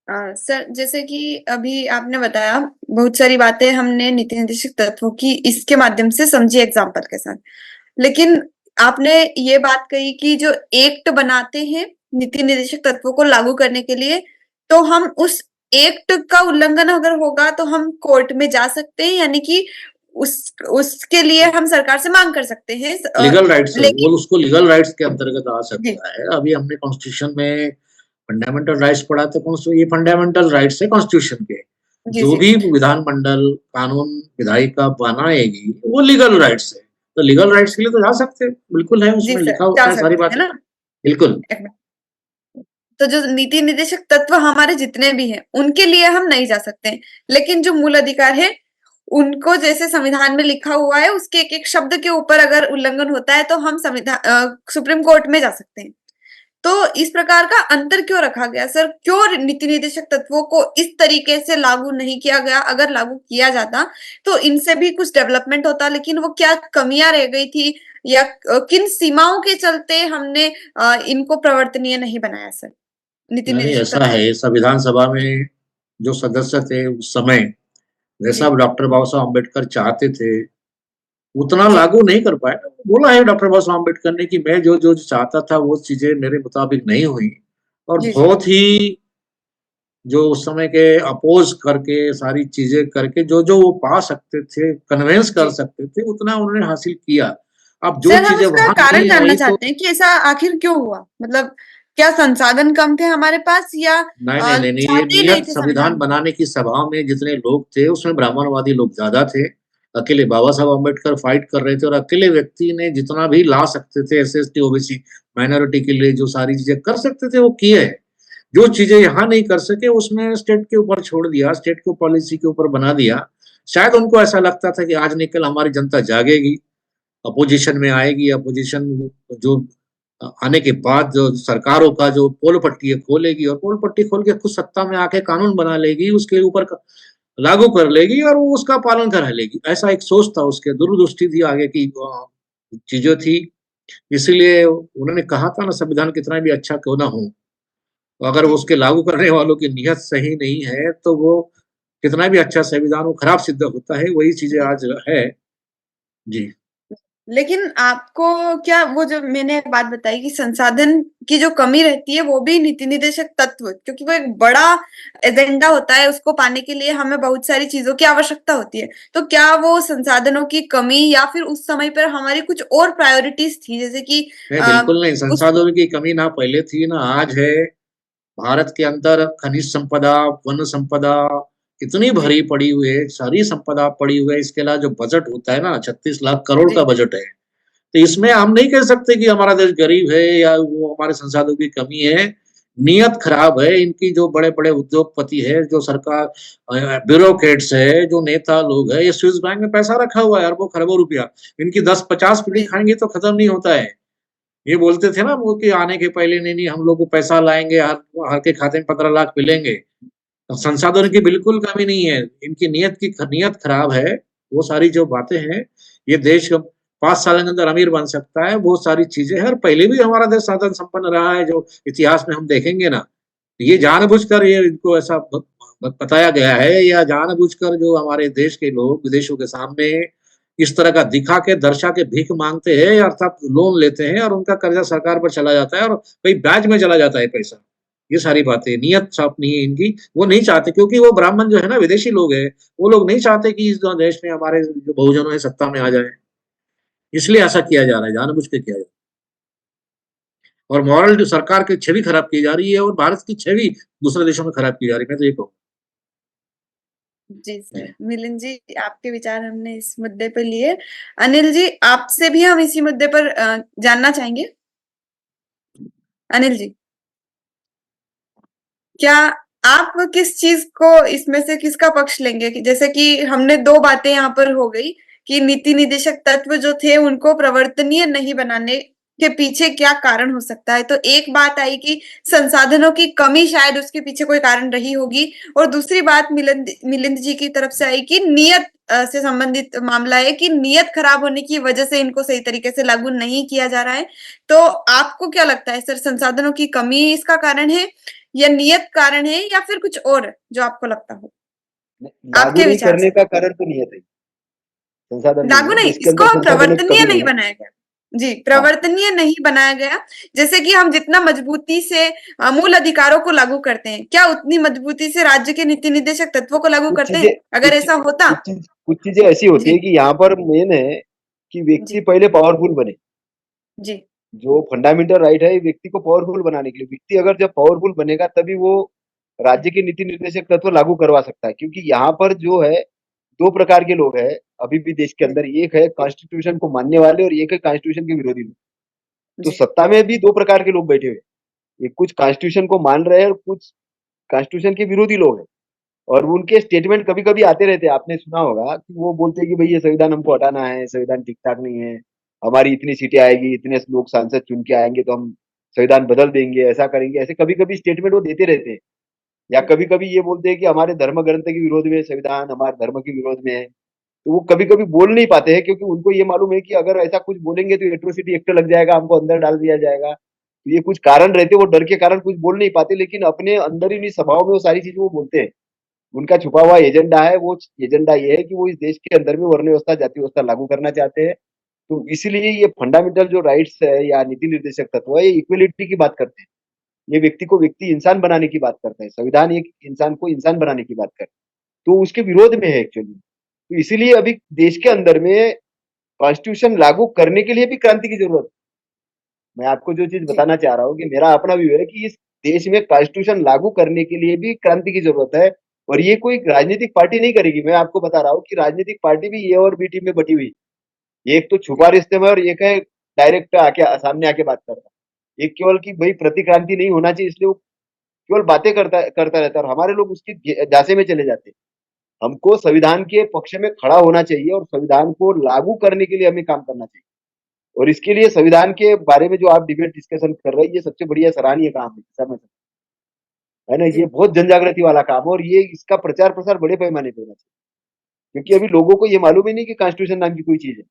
सर, जैसे कि अभी आपने बताया बहुत सारी बातें हमने नीति निर्देशक तत्वों की इसके माध्यम से समझी एग्जाम्पल के साथ, लेकिन आपने ये बात कही कि जो एक्ट बनाते हैं नीति निर्देशक तत्वों को लागू करने के लिए, तो हम उस एक्ट का उल्लंघन अगर होगा तो हम कोर्ट में जा सकते हैं, यानी कि उसके लिए हम सरकार से मांग कर सकते हैं। लीगल राइट्स, लेकिन वो उसको लीगल राइट्स के अंतर्गत आ जी सकता है। अभी हमने कॉन्स्टिट्यूशन में फंडामेंटल राइट्स पढ़ा था, ये फंडामेंटल राइट्स है कॉन्स्टिट्यूशन के। जी जो जी भी विधानमंडल कानून विधायिका बनाएगी वो लीगल राइट्स है, तो लीगल राइट्स के लिए तो जा सकते हैं, बिल्कुल है, जी उसमें सर, लिखा जा होता है सारी सकते हैं बातें, ना। बिल्कुल। तो जो नीति निर्देशक तत्व हमारे जितने भी हैं उनके लिए हम नहीं जा सकते हैं, लेकिन जो मूल अधिकार है उनको जैसे संविधान में लिखा हुआ है उसके एक एक शब्द के ऊपर अगर उल्लंघन होता है तो हम सुप्रीम कोर्ट में जा सकते हैं। तो इस प्रकार का अंतर क्यों रखा गया सर? क्यों नीति निर्देशक तत्वों को इस तरीके से लागू नहीं किया गया? अगर लागू किया जाता तो इनसे भी कुछ डेवलपमेंट होता, लेकिन वो क्या कमियां रह गई थी या किन सीमाओं के चलते हमने इनको प्रवर्तनीय नहीं बनाया सर नीति नहीं, निर्देशक ऐसा तत्वों? है, संविधान सभा में जो सदस्य थे उस समय, जी जैसा डॉक्टर बाबा साहब अम्बेडकर चाहते थे उतना जी लागू नहीं कर पाए। बोला है डॉक्टर बाबा साहब अम्बेडकर ने कि मैं जो जो चाहता था वो चीजें मेरे मुताबिक नहीं हुई, और जी जी बहुत ही जो उस समय के अपोज करके सारी चीजें करके जो जो वो पा सकते थे, कन्वेंस कर जी सकते थे, उतना उन्होंने हासिल किया। अब जो सर, हम चीजें उसका वहां कारण नहीं जानना आई तो चाहते हैं कि ऐसा आखिर क्यों हुआ? मतलब क्या संसाधन कम थे हमारे पास या नहीं नहीं नहीं नहीं, ये चाहते ही नहीं नियत थे संविधान संविधान को? बनाने की सभा में जितने लोग थे उसमें ब्राह्मणवादी लोग ज्यादा थे। अकेले बाबा साहब अम्बेडकर फाइट कर रहे थे और अकेले व्यक्ति ने जितना भी ला सकते थे SC ST OBC माइनॉरिटी के लिए जो सारी चीजें कर सकते थे वो किए है। जो चीजें यहाँ नहीं कर सके उसमें स्टेट के ऊपर छोड़ दिया, स्टेट को पॉलिसी के ऊपर बना दिया। शायद उनको ऐसा लगता था कि आज नहीं कल हमारी जनता जागेगी, अपोजिशन में आएगी, अपोजिशन जो आने के बाद जो सरकारों का जो पोल पट्टी है खोलेगी और पोल पट्टी खोल के खुद सत्ता में आके कानून बना लेगी, उसके ऊपर लागू कर लेगी और वो उसका पालन करा लेगी। ऐसा एक सोच था उसके, दूरदृष्टि थी आगे की चीज़ें थी। इसीलिए उन्होंने कहा था ना, संविधान कितना भी अच्छा क्यों ना हो, अगर जी। उसके लागू करने वालों की नीयत सही नहीं है, तो वो कितना भी अच्छा संविधान वो खराब सिद्ध होता है। वही चीज़ें जी। आज है। जी। लेकिन आपको क्या वो जो मैंने बात बताई कि संसाधन की जो कमी रहती है वो भी नीति निर्देशक तत्व, क्योंकि वो एक बड़ा एजेंडा होता है, उसको पाने के लिए हमें बहुत सारी चीजों की आवश्यकता होती है। तो क्या वो संसाधनों की कमी या फिर उस समय पर हमारी कुछ और प्रायोरिटीज थी, जैसे कि नहीं, अ, बिल्कुल नहीं, कुछ संसाधनों की कमी ना पहले थी ना आज है। भारत के अंदर खनिज संपदा, वन संपदा इतनी जी, भरी पड़ी हुई है, सारी संपदा पड़ी हुई है। इसके अलावा जो बजट होता है ना, 36 लाख करोड़ का जी, बजट है। तो इसमें हम नहीं कह सकते कि हमारा देश गरीब है या वो हमारे संसाधनों की कमी है। नीयत खराब है इनकी, जो बड़े-बड़े उद्योगपति है, जो सरकार ब्यूरोक्रेट्स है, जो नेता लोग हैं, ये स्विस बैंक में पैसा रखा हुआ है अरबों-खरबों रुपया। इनकी 10-50 पीढ़ी जी, खाएँगे तो खत्म नहीं होता है। ये बोलते थे ना वो कि आने के पहले नहीं-नहीं हम लोग को पैसा लाएँगे, हर हर के खाते में 15 लाख मिलेंगे। तो संसाधन की जी, बिल्कुल कमी नहीं है। इनकी नीयत खराब है। वो सारी जो बातें हैं, ये देश 5 साल के अंदर अमीर बन सकता है, वो सारी चीज़ें हैं और पहले भी हमारा देश साधन संपन्न रहा है, जो इतिहास में हम देखेंगे ना, ये जानबूझकर ये इनको ऐसा बताया गया है या जानबूझकर जो हमारे देश के लोग विदेशों के सामने इस तरह का दिखा के, दर्शा के भीख माँगते हैं अर्थात लोन लेते हैं और उनका कर्जा सरकार पर चला जाता है और कहीं ब्याज में चला जाता है पैसा। ये सारी बातें, नीयत साफ नहीं है इनकी। वो नहीं चाहते क्योंकि वो ब्राह्मण जो है ना विदेशी लोग हैं, वो लोग नहीं चाहते कि इस देश में हमारे जो बहुजन है सत्ता में आ जाए। इसलिए ऐसा किया जा रहा है, जानबूझ के किया जा रहा है। और मॉरल जो सरकार की छवि खराब की जा रही है और भारत की छवि दूसरे देशों में खराब की जा रही है। मैं तो ये कहूँगा। जी जी। सर। मिलिंद जी, आपके विचार हमने इस मुद्दे पर लिए। अनिल जी, आपसे भी हम इसी मुद्दे पर जानना चाहेंगे। अनिल जी, क्या आप किस चीज को इसमें से किसका पक्ष लेंगे? कि जैसे कि हमने दो बातें यहाँ पर हो गई कि नीति निदेशक तत्व जो थे उनको प्रवर्तनीय नहीं बनाने के पीछे क्या कारण हो सकता है, तो एक बात आई कि संसाधनों की कमी शायद उसके पीछे कोई कारण रही होगी, और दूसरी बात मिलिंद मिलिंद जी की तरफ से आई कि नियत से संबंधित मामला है कि नियत खराब होने की वजह से इनको सही तरीके से लागू नहीं किया जा रहा है। तो आपको क्या लगता है सर, संसाधनों की कमी इसका कारण है या नियत कारण है या फिर कुछ और जो आपको लगता हो? लागू आपके नहीं विचार करने से। का कारण तो नियत है, संसाधन नहीं लागू है। नहीं, देश के इसको अंदर संसाधनों की प्रवर्तनीय कमी नहीं नहीं है। बनाया गया। जी, हाँ, प्रवर्तनीय नहीं बनाया गया। जैसे कि हम जितना मजबूती से मूल अधिकारों को लागू करते हैं, क्या उतनी मजबूती से राज्य के नीति निर्देशक तत्वों को लागू कुछ करते चीजें हैं? अगर कुछ ऐसा होता। कुछ चीजें ऐसी होती जी, है कि यहाँ पर मेन है कि व्यक्ति जी, पहले पावरफुल बने। जी, जो फंडामेंटल राइट है व्यक्ति को पावरफुल बनाने के लिए, व्यक्ति अगर जब पावरफुल बनेगा तभी वो राज्य के नीति निर्देशक तत्व लागू करवा सकता है। क्योंकि यहाँ पर जो है 2 प्रकार के लोग हैं अभी भी देश के जी, अंदर, एक है कॉन्स्टिट्यूशन को मानने वाले और एक है कॉन्स्टिट्यूशन के विरोधी लोग। तो जी, सत्ता में भी 2 प्रकार के लोग बैठे हुए हैं। एक कुछ कॉन्स्टिट्यूशन को मान रहे हैं और कुछ कॉन्स्टिट्यूशन के विरोधी लोग हैं। और उनके स्टेटमेंट कभी-कभी आते रहते हैं, आपने सुना होगा कि वो बोलते हैं कि भई ये संविधान हमको हटाना है, संविधान ठीक-ठाक नहीं है, हमारी इतनी सीटें आएगी, इतने लोग सांसद चुन के आएँगे तो हम संविधान बदल देंगे, ऐसा करेंगे, ऐसे कभी-कभी स्टेटमेंट वो देते रहते हैं। या कभी-कभी ये बोलते हैं कि हमारे धर्म ग्रंथ के विरोध में है संविधान, हमारे धर्म के विरोध में है। तो वो कभी-कभी बोल नहीं पाते हैं क्योंकि उनको ये मालूम है कि अगर ऐसा कुछ बोलेंगे तो एट्रोसिटी एक्ट लग जाएगा, हमको अंदर डाल दिया जाएगा। तो ये कुछ कारण रहते हैं, वो डर के कारण कुछ बोल नहीं पाते, लेकिन अपने अंदर ही सभाओं में वो सारी चीज़ें वो बोलते हैं। उनका छुपा हुआ एजेंडा है, वो एजेंडा ये है कि वो इस देश के अंदर में वर्ण व्यवस्था, जाति व्यवस्था लागू करना चाहते हैं। तो इसीलिए ये फंडामेंटल जो राइट्स है या नीति निर्देशक तत्व है, ये इक्वालिटी की बात करते हैं। ये व्यक्ति को व्यक्ति इंसान बनाने की बात करता है। संविधान एक इंसान को इंसान बनाने की बात करता है। तो उसके विरोध में है एक्चुअली। तो इसीलिए अभी देश के अंदर में कॉन्स्टिट्यूशन लागू करने के लिए भी क्रांति की ज़रूरत है। मैं आपको जो चीज़ जी, बताना चाह रहा हूँ कि मेरा अपना व्यू है कि इस देश में कॉन्स्टिट्यूशन लागू करने के लिए भी क्रांति की ज़रूरत है और ये कोई राजनीतिक पार्टी नहीं करेगी। मैं आपको बता रहा हूँ कि राजनीतिक पार्टी भी ए और बी टीम में बटी हुई है। एक तो छुपा रिश्ते में और एक है डायरेक्ट आके सामने आके बात करना। एक केवल कि भई प्रतिक्रांति नहीं होना चाहिए इसलिए वो केवल बातें करता रहता है और हमारे लोग उसके झांसे में चले जाते हैं। हमको संविधान के पक्ष में खड़ा होना चाहिए और संविधान को लागू करने के लिए हमें काम करना चाहिए। और इसके लिए संविधान के बारे में जो आप डिबेट डिस्कशन कर रहे हैं, ये सबसे बढ़िया सराहनीय काम है, समय से, है ना? ये जी, बहुत जनजागृति वाला काम है और ये इसका प्रचार-प्रसार बड़े पैमाने पे होना चाहिए। क्योंकि अभी लोगों को ये मालूम ही नहीं कि कॉन्स्टिट्यूशन नाम की कोई चीज़ है।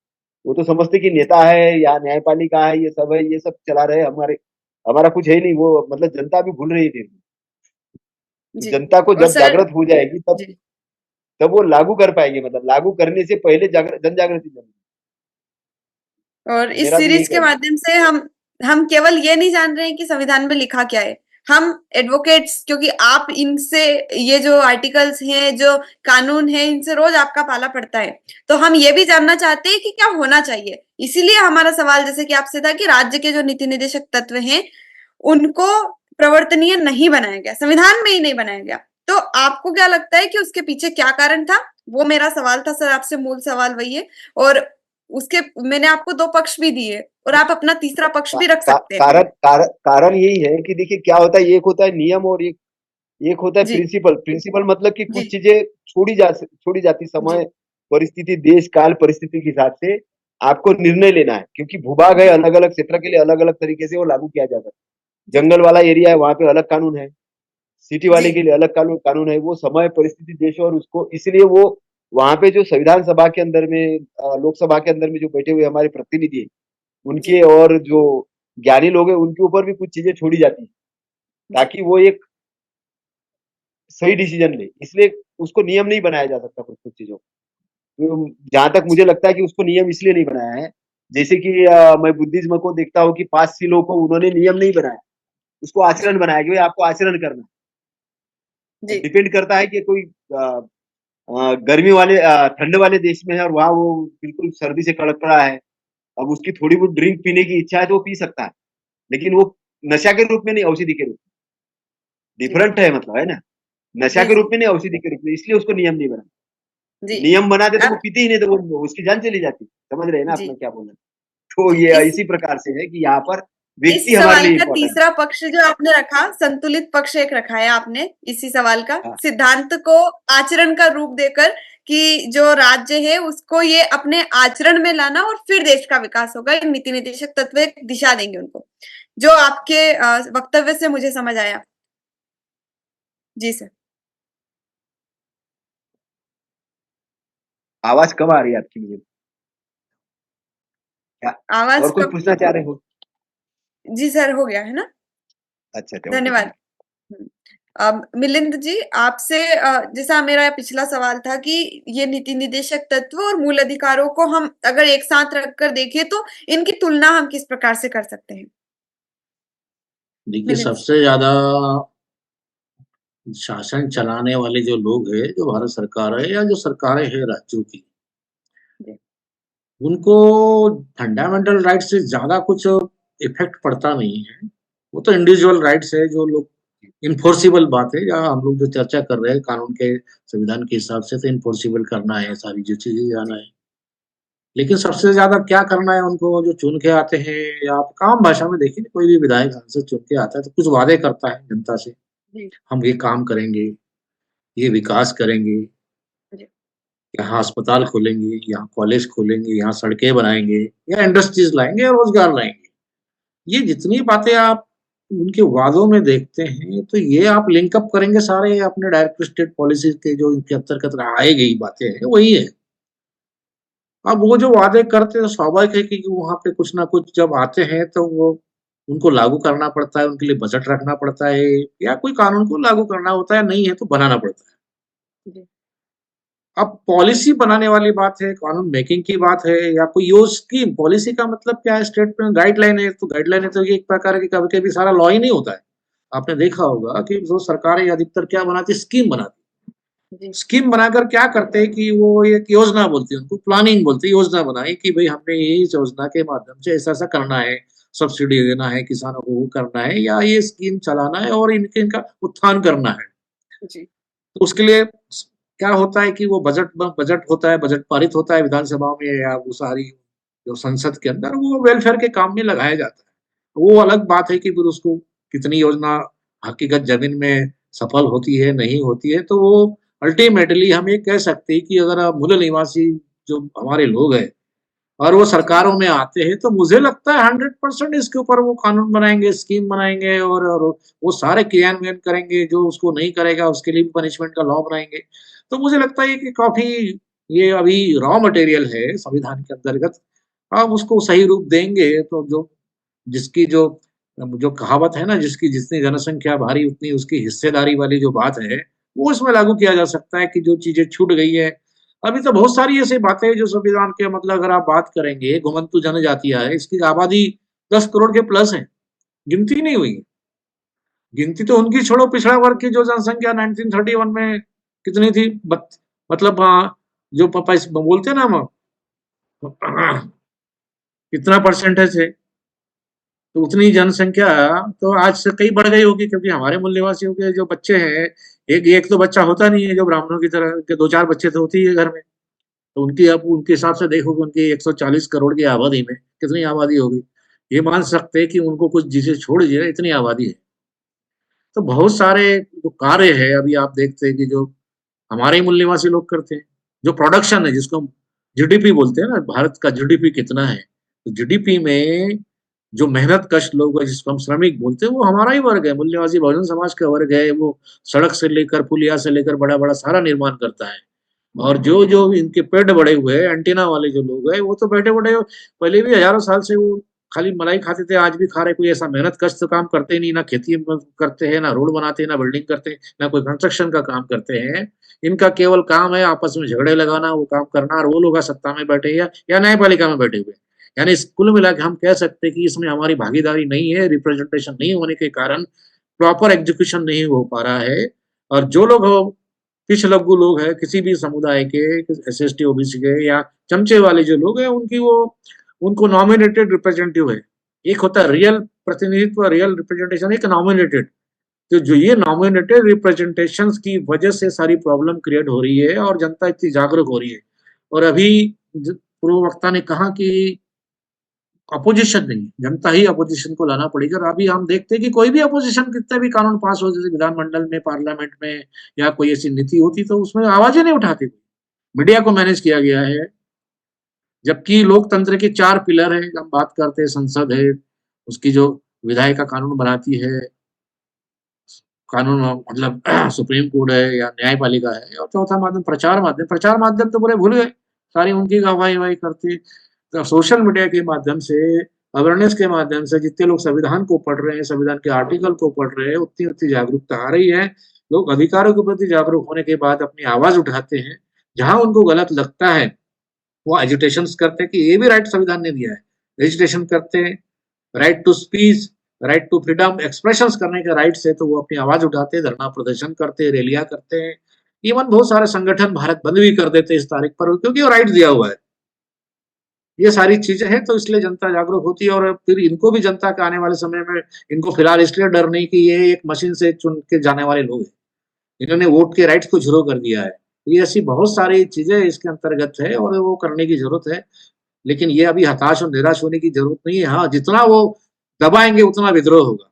वो तो समझते कि नेता है या न्यायपालिका है, ये सब है, ये सब चला रहे, हमारा कुछ है ही नहीं। वो मतलब जनता भी भूल रही थी। जी। जनता को और जब सर जागृत हो जाएगी जी। तब वो लागू कर पाएंगे, मतलब लागू करने से पहले जन जागृति जरूरी और है। इस मेरा तो यही सीरीज के कहना है। माध्यम से हम केवल ये नहीं जान रहे हैं कि संविधान में लिखा क्या है। हम एडवोकेट्स, क्योंकि आप इनसे, ये जो आर्टिकल्स हैं, जो कानून है, इनसे रोज आपका पाला पड़ता है, तो हम ये भी जानना चाहते हैं कि क्या होना चाहिए। इसीलिए हमारा सवाल जैसे कि आपसे था कि राज्य के जो नीति निर्देशक तत्व हैं उनको प्रवर्तनीय नहीं बनाया गया, संविधान में ही नहीं बनाया गया। तो आपको क्या लगता है कि उसके पीछे क्या कारण था? वो मेरा सवाल था सर आपसे, मूल सवाल वही है। और उसके मैंने आपको 2 पक्ष भी दिए और आप अपना तीसरा पक्ष का, भी रख का, सकते हैं। कारण यही है कि देखिए क्या होता है, एक होता है नियम और एक होता है जी, प्रिंसिपल। प्रिंसिपल मतलब कि जी, कुछ चीजें छोड़ी जाती, जी, समय परिस्थिति, देश काल परिस्थिति के हिसाब से आपको निर्णय लेना है, क्योंकि भूभाग है, जी, अलग अलग क्षेत्र के लिए अलग अलग तरीके से वो लागू किया जाता है। जी, जंगल वाला एरिया है, वहां पे अलग कानून है। सिटी जी, वाले के लिए अलग कानून है। वो समय परिस्थिति देश और उसको, इसलिए वो वहां पे जो संविधान सभा के अंदर में, लोकसभा के अंदर में जो बैठे हुए हमारे प्रतिनिधि है, जी, उनके और जो ज्ञानी लोग हैं उनके ऊपर भी कुछ चीजें छोड़ी जाती है, जी, ताकि वो एक सही डिसीजन ले। इसलिए उसको नियम नहीं बनाया जा सकता कुछ कुछ चीजों को। तो जहां तक मुझे लगता है कि उसको नियम इसलिए नहीं बनाया है, जैसे कि मैं बुद्धिज्म को देखता हूँ कि 5 सीलों को उन्होंने नियम नहीं बनाया, उसको आचरण बनाया कि भाई आपको आचरण करना है। जी, डिपेंड करता है कि कोई गर्मी वाले ठंड वाले देश में है और वहां वो बिल्कुल सर्दी से कड़क पड़ा है। अब उसकी थोड़ी बहुत ड्रिंक पीने की इच्छा है तो वो पी सकता है, लेकिन वो नशा के रूप में नहीं, औषधि के रूप में। जी, डिफरेंट है, मतलब है ना। नशा जी, के रूप जी, में नहीं, औषधि के रूप में, इसलिए उसको नियम नहीं बना। जी। नियम बना दे तो वो अब पीते ही नहीं, तो वो उसकी जान चली जाती। समझ रहे हैं ना जी, अपना क्या बोलना है? तो जी। ये इसी प्रकार से है कि यहाँ पर इस व्यक्ति हमारे सवाल लिए का इम्पोर्टेंट तीसरा पक्ष जो आपने रखा, संतुलित पक्ष एक रखा है आपने इसी सवाल का, है। हाँ, सिद्धांत को आचरण का रूप देकर, कि जो राज्य है उसको ये अपने आचरण में लाना और फिर देश का विकास होगा। ये नीति निर्देशक तत्व एक दिशा देंगे उनको, जो आपके वक्तव्य से मुझे समझ आया। जी सर। आवाज कम आ रही है आपकी मुझे। क्या और आवाज कुछ कब? पूछना चाह रहे हो? जी सर, हो गया है ना? अच्छा अच्छा, ओके, धन्यवाद। थैंक हुँ। मिलिंद जी, आपसे जैसा मेरा पिछला सवाल था कि ये नीति निर्देशक तत्व और मूल अधिकारों को हम अगर एक साथ रखकर देखें तो इनकी तुलना हम किस प्रकार से कर सकते हैं? देखिए, मिलिंद जी। सबसे ज़्यादा शासन चलाने वाले जो लोग हैं, जो भारत सरकार है या जो सरकारें हैं राज्यों की, जी, उनको फंडामेंटल राइट से ज़्यादा कुछ इफ़ेक्ट पड़ता नहीं है। वो तो इंडिविजुअल राइट्स है, जो लोग इन्फोर्सिबल बात है, या हम लोग जो चर्चा कर रहे हैं कानून के, संविधान के हिसाब से तो इन्फोर्सिबल करना है सारी जो चीज़ें जाना जी, है। लेकिन सबसे ज़्यादा क्या करना है उनको, जो चुन के आते हैं, या आप आम भाषा में देखिए, कोई भी विधायक सांसद चुन के आता है तो कुछ वादे करता है जनता से, जी, हम ये काम करेंगे, ये विकास करेंगे, जी, यहाँ अस्पताल खोलेंगे, यहाँ कॉलेज खोलेंगे, यहाँ सड़कें बनाएँगे, या इंडस्ट्रीज़ लाएँगे, रोज़गार लाएँगे। ये जितनी बातें आप उनके वादों में देखते हैं, तो ये आप लिंक अप करेंगे सारे अपने डायरेक्ट स्टेट पॉलिसीज़ के जो इनके अंतर्गत आई गई बातें हैं, वही है। अब वो जो वादे करते हैं, स्वाभाविक है कि वहाँ पे कुछ ना कुछ जब आते हैं, तो वो उनको लागू करना पड़ता है, उनके लिए बजट रखना पड़ता है, या कोई कानून को लागू करना होता है, नहीं है तो बनाना पड़ता है। जी, अब पॉलिसी बनाने वाली बात है, कानून मेकिंग की बात है, या कोई यो स्कीम, पॉलिसी का मतलब क्या है, स्टेट में गाइडलाइन है, तो गाइडलाइन है तो ये एक प्रकार की, कभी-कभी सारा लॉ ही नहीं होता है। आपने देखा होगा कि जो सरकारें अधिकतर क्या बनाती है, स्कीम बनाती है। जी, स्कीम बनाकर क्या करते हैं कि वो एक योजना बोलती है, उनको प्लानिंग बोलते हैं, योजना बनाई कि भई हमने ये इस योजना के माध्यम से ऐसा-ऐसा करना है, सब्सिडी देना है, किसानों को वो करना है, या ये स्कीम चलाना है और इनका उत्थान करना है। जी, तो उसके लिए क्या होता है कि वो बजट होता है, बजट पारित होता है विधानसभा में, या वो सारी जो संसद के अंदर, वो वेलफेयर के काम में लगाया जाता है। वो अलग बात है कि फिर उसको कितनी योजना हकीकत ज़मीन में सफल होती है, नहीं होती है, तो वो अल्टीमेटली हम ये कह सकते हैं कि अगर मूल निवासी जो हमारे लोग हैं और वो जी, सरकारों में आते हैं, तो मुझे लगता है 100% इसके ऊपर वो कानून बनाएँगे, स्कीम बनाएँगे, और वो सारे क्रियान्वयन करेंगे, जो उसको नहीं करेगा उसके लिए भी पनिशमेंट का लॉ बनाएँगे। तो मुझे लगता है कि काफ़ी ये अभी रॉ मटेरियल है संविधान के अंतर्गत, आप उसको सही रूप देंगे तो जिसकी जो जो कहावत है ना, जिसकी जितनी जनसंख्या भारी उतनी उसकी हिस्सेदारी वाली जो बात है, वो इसमें लागू किया जा सकता है कि जो चीजें छूट गई है। अभी तो बहुत सारी ऐसी बातें हैं जो संविधान के, मतलब अगर आप बात करेंगे, घुमंतु जनजातियां है, इसकी आबादी 10 करोड़ के प्लस है, गिनती नहीं हुई। गिनती तो उनकी छोड़ो, पिछड़ा वर्ग की जो जनसंख्या 1931 में कितनी थी, मतलब जो बोलते हैं ना हम, कितना परसेंटेज है, तो उतनी जनसंख्या तो आज से कई बढ़ गई होगी, क्योंकि हमारे मूल निवासियों के जो बच्चे हैं, एक एक तो बच्चा होता नहीं है, जो ब्राह्मणों की तरह के 2-4 बच्चे तो होती है घर में। तो उनकी, अब उनके हिसाब से देखोगे, उनकी 140 करोड़ की आबादी में कितनी आबादी होगी, ये मान सकते हैं कि उनको कुछ जिसे छोड़ दिया, इतनी आबादी है। तो बहुत सारे जो कार्य है, अभी आप देखते हैं कि जो हमारे ही मूल निवासी लोग करते हैं, जो प्रोडक्शन है, जिसको हम जीडीपी बोलते हैं ना, भारत का जीडीपी कितना है, तो जीडीपी में जो मेहनत कश लोग हैं, जिसको हम श्रमिक बोलते हैं, वो हमारा ही वर्ग है, मूल निवासी बहुजन समाज का वर्ग है। वो सड़क से लेकर पुलिया से लेकर बड़ा बड़ा सारा निर्माण करता है। और जो जो इनके पेड़ बड़े हुए हैं, एंटीना वाले जो लोग हैं, वो तो बैठे बड़े पहले भी हजारों साल से वो खाली मलाई खाते थे, आज भी खा रहे। कोई ऐसा मेहनत कश तो काम करते ही नहीं, ना खेती करते हैं, ना रोड बनाते हैं, ना बिल्डिंग करते हैं, ना कोई कंस्ट्रक्शन का काम करते हैं। इनका केवल काम है आपस में झगड़े लगाना, वो काम करना, और वो लोग सत्ता में बैठे या न्यायपालिका में बैठे हुए। यानी कुल मिला के हम कह सकते हैं कि इसमें हमारी भागीदारी नहीं है, रिप्रेजेंटेशन नहीं होने के कारण प्रॉपर एग्जीक्यूशन नहीं हो पा रहा है। और जो लोग पिछलग्गू लोग हैं, किसी भी समुदाय के, एसएसटी ओबीसी के, या चमचे वाले जो लोग हैं, उनको नॉमिनेटेड रिप्रेजेंटेटिव है। एक होता है रियल प्रतिनिधित्व, रियल रिप्रेजेंटेशन, एक नॉमिनेटेड। तो जो ये नॉमिनेटेड रिप्रेजेंटेशन की वजह से सारी प्रॉब्लम क्रिएट हो रही है और जनता इतनी जागरूक हो रही है। और अभी पूर्व वक्ता ने कहा कि अपोजिशन नहीं, जनता ही अपोजिशन को लाना पड़ेगा। और अभी हम देखते हैं कि कोई भी अपोजिशन, कितने भी कानून पास हो, जैसे विधानमंडल में, पार्लियामेंट में, या कोई ऐसी नीति होती, तो उसमें आवाज ही नहीं उठाती। मीडिया को मैनेज किया गया है, जबकि लोकतंत्र के 4 पिलर है। हम बात करते हैं, संसद है, उसकी जो विधायिका कानून बनाती है, कानून मतलब सुप्रीम कोर्ट है या न्यायपालिका है, और चौथा माध्यम प्रचार माध्यम तो पूरे भूल गए, सारी उनकी वाही करती। तो सोशल मीडिया के माध्यम से, अवेयरनेस के माध्यम से, जितने लोग संविधान को पढ़ रहे हैं, संविधान के आर्टिकल को पढ़ रहे हैं, उतनी उतनी जागरूकता आ रही है। लोग अधिकारों के प्रति जागरूक होने के बाद अपनी आवाज उठाते हैं। जहां उनको गलत लगता है, वो एजिटेशन करते हैं कि ये भी राइट संविधान ने दिया है, रजिस्ट्रेशन करते हैं, right to speech, right to freedom expression करने का राइट है, तो वो अपनी आवाज उठाते हैं, धरना प्रदर्शन करते हैं, रैलियां करते हैं। इवन बहुत सारे संगठन भारत बंद भी कर देते हैं इस तारीख पर, क्योंकि वो राइट दिया हुआ है। ये सारी चीजें हैं, तो इसलिए जनता जागरूक होती है। और फिर इनको भी, जनता के आने वाले समय में, इनको फिलहाल इसलिए डर नहीं कि ये एक मशीन से चुन के जाने वाले लोग हैं, इन्होंने वोट के राइट्स को झुरो कर दिया है। ये ऐसी बहुत सारी चीजें इसके अंतर्गत है, और वो करने की जरूरत है। लेकिन ये अभी हताश और निराश होने की जरूरत नहीं है। हाँ, जितना वो दबाएंगे उतना विद्रोह होगा,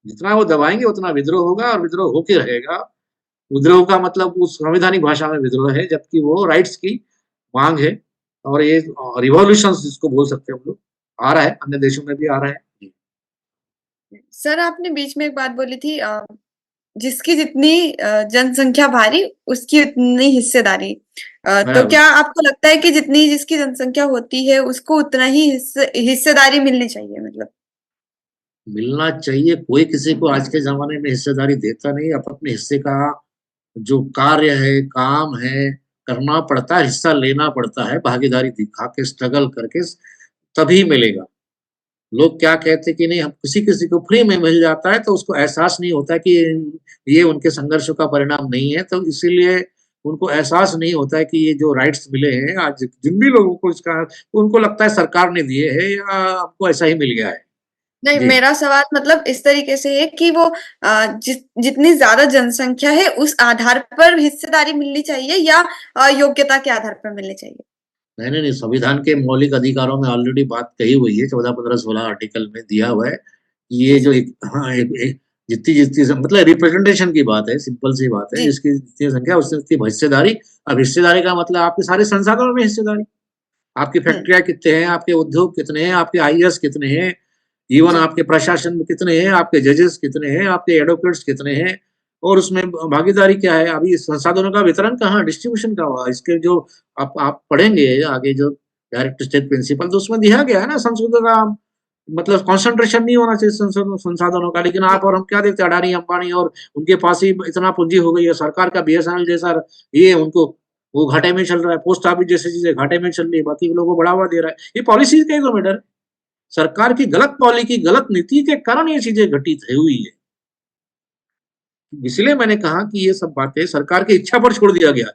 जितना वो दबाएंगे उतना विद्रोह होगा, और विद्रोह होके रहेगा। विद्रोह का मतलब उस संवैधानिक भाषा में विद्रोह है, जबकि वो राइट्स की मांग है। और ये रिवॉल्यूशन जिसको बोल सकते हैं हम लोग, आ रहा है, अन्य देशों में भी आ रहा है। सर, आपने बीच में एक बात बोली थी, जिसकी जितनी जनसंख्या भारी, उसकी उतनी हिस्सेदारी। तो क्या आपको लगता है कि जितनी जिसकी जनसंख्या होती है, उसको उतना ही हिस्सेदारी मिलनी चाहिए? मतलब मिलना चाहिए। कोई किसी को आज के जमाने में हिस्सेदारी देता नहीं। अपने हिस्से का जो कार्य है, काम है, करना पड़ता है, हिस्सा लेना पड़ता है, भागीदारी दिखा के, स्ट्रगल करके, तभी मिलेगा। लोग क्या कहते हैं कि नहीं, हम किसी को फ्री में मिल जाता है, तो उसको एहसास नहीं होता कि ये उनके संघर्षों का परिणाम नहीं है। तो इसीलिए उनको एहसास नहीं होता है कि ये जो राइट्स मिले हैं आज जिन भी लोगों को, इसका उनको लगता है सरकार ने दिए हैं या आपको ऐसा ही मिल गया है। नहीं, मेरा सवाल मतलब इस तरीके से है कि वो जितनी ज्यादा जनसंख्या है, उस आधार पर हिस्सेदारी मिलनी चाहिए, या योग्यता के आधार पर मिलनी चाहिए? नहीं, संविधान के मौलिक अधिकारों में ऑलरेडी बात कही हुई है, 14, 15, 16 आर्टिकल में दिया हुआ है। ये जो जितनी मतलब रिप्रेजेंटेशन की बात है, सिंपल सी बात है, जिसकी जितनी संख्या उससे उतनी हिस्सेदारी। अब हिस्सेदारी का मतलब आपके सारे संसाधनों में हिस्सेदारी, आपकी फैक्ट्रियां कितने हैं, आपके उद्योग कितने हैं, आपके आईएएस कितने हैं, इवन आपके प्रशासन में कितने हैं, आपके जजेस कितने हैं, आपके एडवोकेट्स कितने हैं, और उसमें भागीदारी क्या है। अभी संसाधनों का वितरण कहाँ, डिस्ट्रीब्यूशन का हुआ, इसके जो आप पढ़ेंगे आगे, जो डायरेक्ट स्टेट प्रिंसिपल, तो उसमें दिया गया है ना संशोधन का, मतलब कंसंट्रेशन नहीं होना चाहिए संसाधनों का। लेकिन आप और हम क्या देखते हैं, अडानी अंबानी और उनके पास ही इतना पूंजी हो गई है। सरकार का बीएसएनएल जैसा ये उनको वो घाटे में चल रहा है, पोस्ट ऑफिस जैसी चीजें घाटे में चल रही है, बाकी लोगों को बढ़ावा दे रहा है। ये पॉलिसी का ही तो मैटर, सरकार की गलत पॉलिसी, गलत नीति के कारण ये चीजें घटित हुई है। इसलिए मैंने कहा कि ये सब बातें सरकार की इच्छा पर छोड़ दिया गया।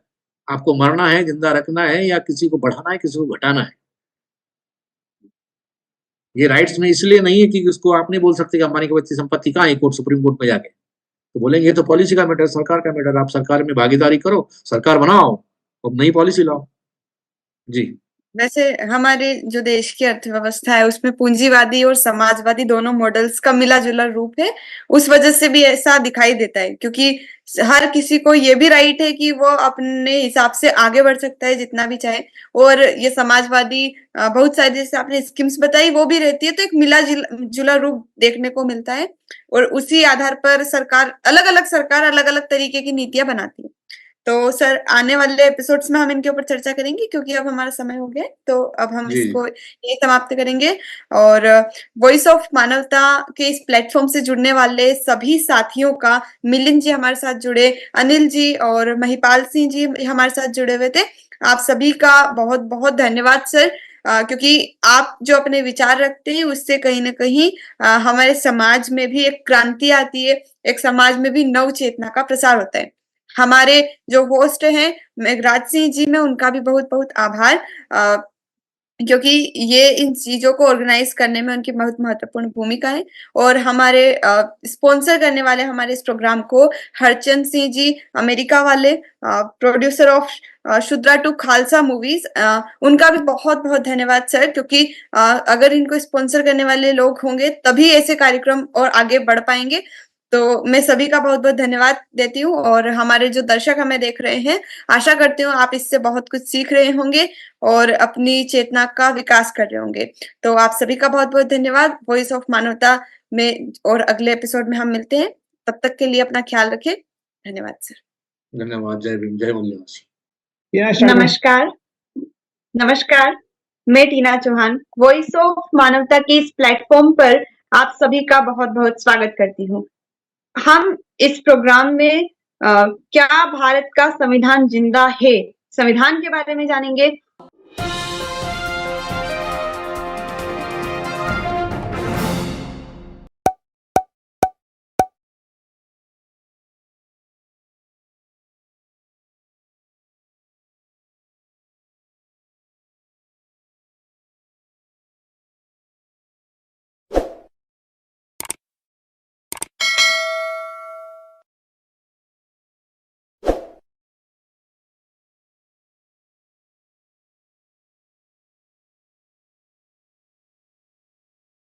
आपको मरना है, जिंदा रखना है, या किसी को बढ़ाना है, किसी को घटाना है। ये राइट्स में इसलिए नहीं है कि उसको आप नहीं बोल सकते कि अंबानी की बच्ची संपत्ति कहाँ है कोर्ट, सुप्रीम कोर्ट में जाके तो बोलेंगे ये तो पॉलिसी का मैटर, सरकार का मैटर। आप सरकार में भागीदारी करो, सरकार बनाओ, अब नई पॉलिसी लाओ। जी। वैसे हमारे जो देश की अर्थव्यवस्था है उसमें पूंजीवादी और समाजवादी दोनों मॉडल्स का मिला जुला रूप है। उस वजह से भी ऐसा दिखाई देता है, क्योंकि हर किसी को ये भी राइट है कि वो अपने हिसाब से आगे बढ़ सकता है जितना भी चाहे। और ये समाजवादी बहुत सारी, जैसे आपने स्कीम्स बताई, वो भी रहती है। तो एक मिला जुला रूप देखने को मिलता है और उसी आधार पर सरकार अलग अलग तरीके की नीतियां बनाती है। तो सर, आने वाले एपिसोड्स में हम इनके ऊपर चर्चा करेंगे, क्योंकि अब हमारा समय हो गया है। तो अब हम जी। इसको यही समाप्त करेंगे। और वॉइस ऑफ मानवता के इस प्लेटफॉर्म से जुड़ने वाले सभी साथियों का, मिलिंद जी हमारे साथ जुड़े, अनिल जी और महिपाल सिंह जी हमारे साथ जुड़े हुए थे। आप सभी का बहुत बहुत धन्यवाद सर, क्योंकि आप जो अपने विचार रखते हैं उससे कहीं ना कहीं हमारे समाज में भी एक क्रांति आती है, एक समाज में भी नव चेतना का प्रसार होता है। हमारे जो होस्ट हैं मेघराज सिंह जी, मैं उनका भी बहुत बहुत आभार, क्योंकि ये इन चीजों को ऑर्गेनाइज करने में उनकी बहुत महत्वपूर्ण भूमिका है। और हमारे स्पॉन्सर करने वाले हमारे इस प्रोग्राम को हरचंद सिंह जी, अमेरिका वाले, producer of Shudra to Khalsa movies, उनका भी बहुत बहुत धन्यवाद सर, क्योंकि अगर इनको स्पॉन्सर करने वाले लोग होंगे तभी ऐसे कार्यक्रम और आगे बढ़ पाएंगे। तो मैं सभी का बहुत बहुत धन्यवाद देती हूँ। और हमारे जो दर्शक हमें देख रहे हैं, आशा करती हूँ आप इससे बहुत कुछ सीख रहे होंगे और अपनी चेतना का विकास कर रहे होंगे। तो आप सभी का बहुत बहुत धन्यवाद। वॉइस ऑफ मानवता में और अगले एपिसोड में हम मिलते हैं। तब तक के लिए अपना ख्याल रखें। धन्यवाद सर। धन्यवाद। जय भीम, जय मूल्यवासी। नमस्कार, मैं टीना चौहान वॉइस ऑफ मानवता के इस प्लेटफॉर्म पर आप सभी का बहुत बहुत स्वागत करती हूँ। हम इस प्रोग्राम में क्या भारत का संविधान जिंदा है, संविधान के बारे में जानेंगे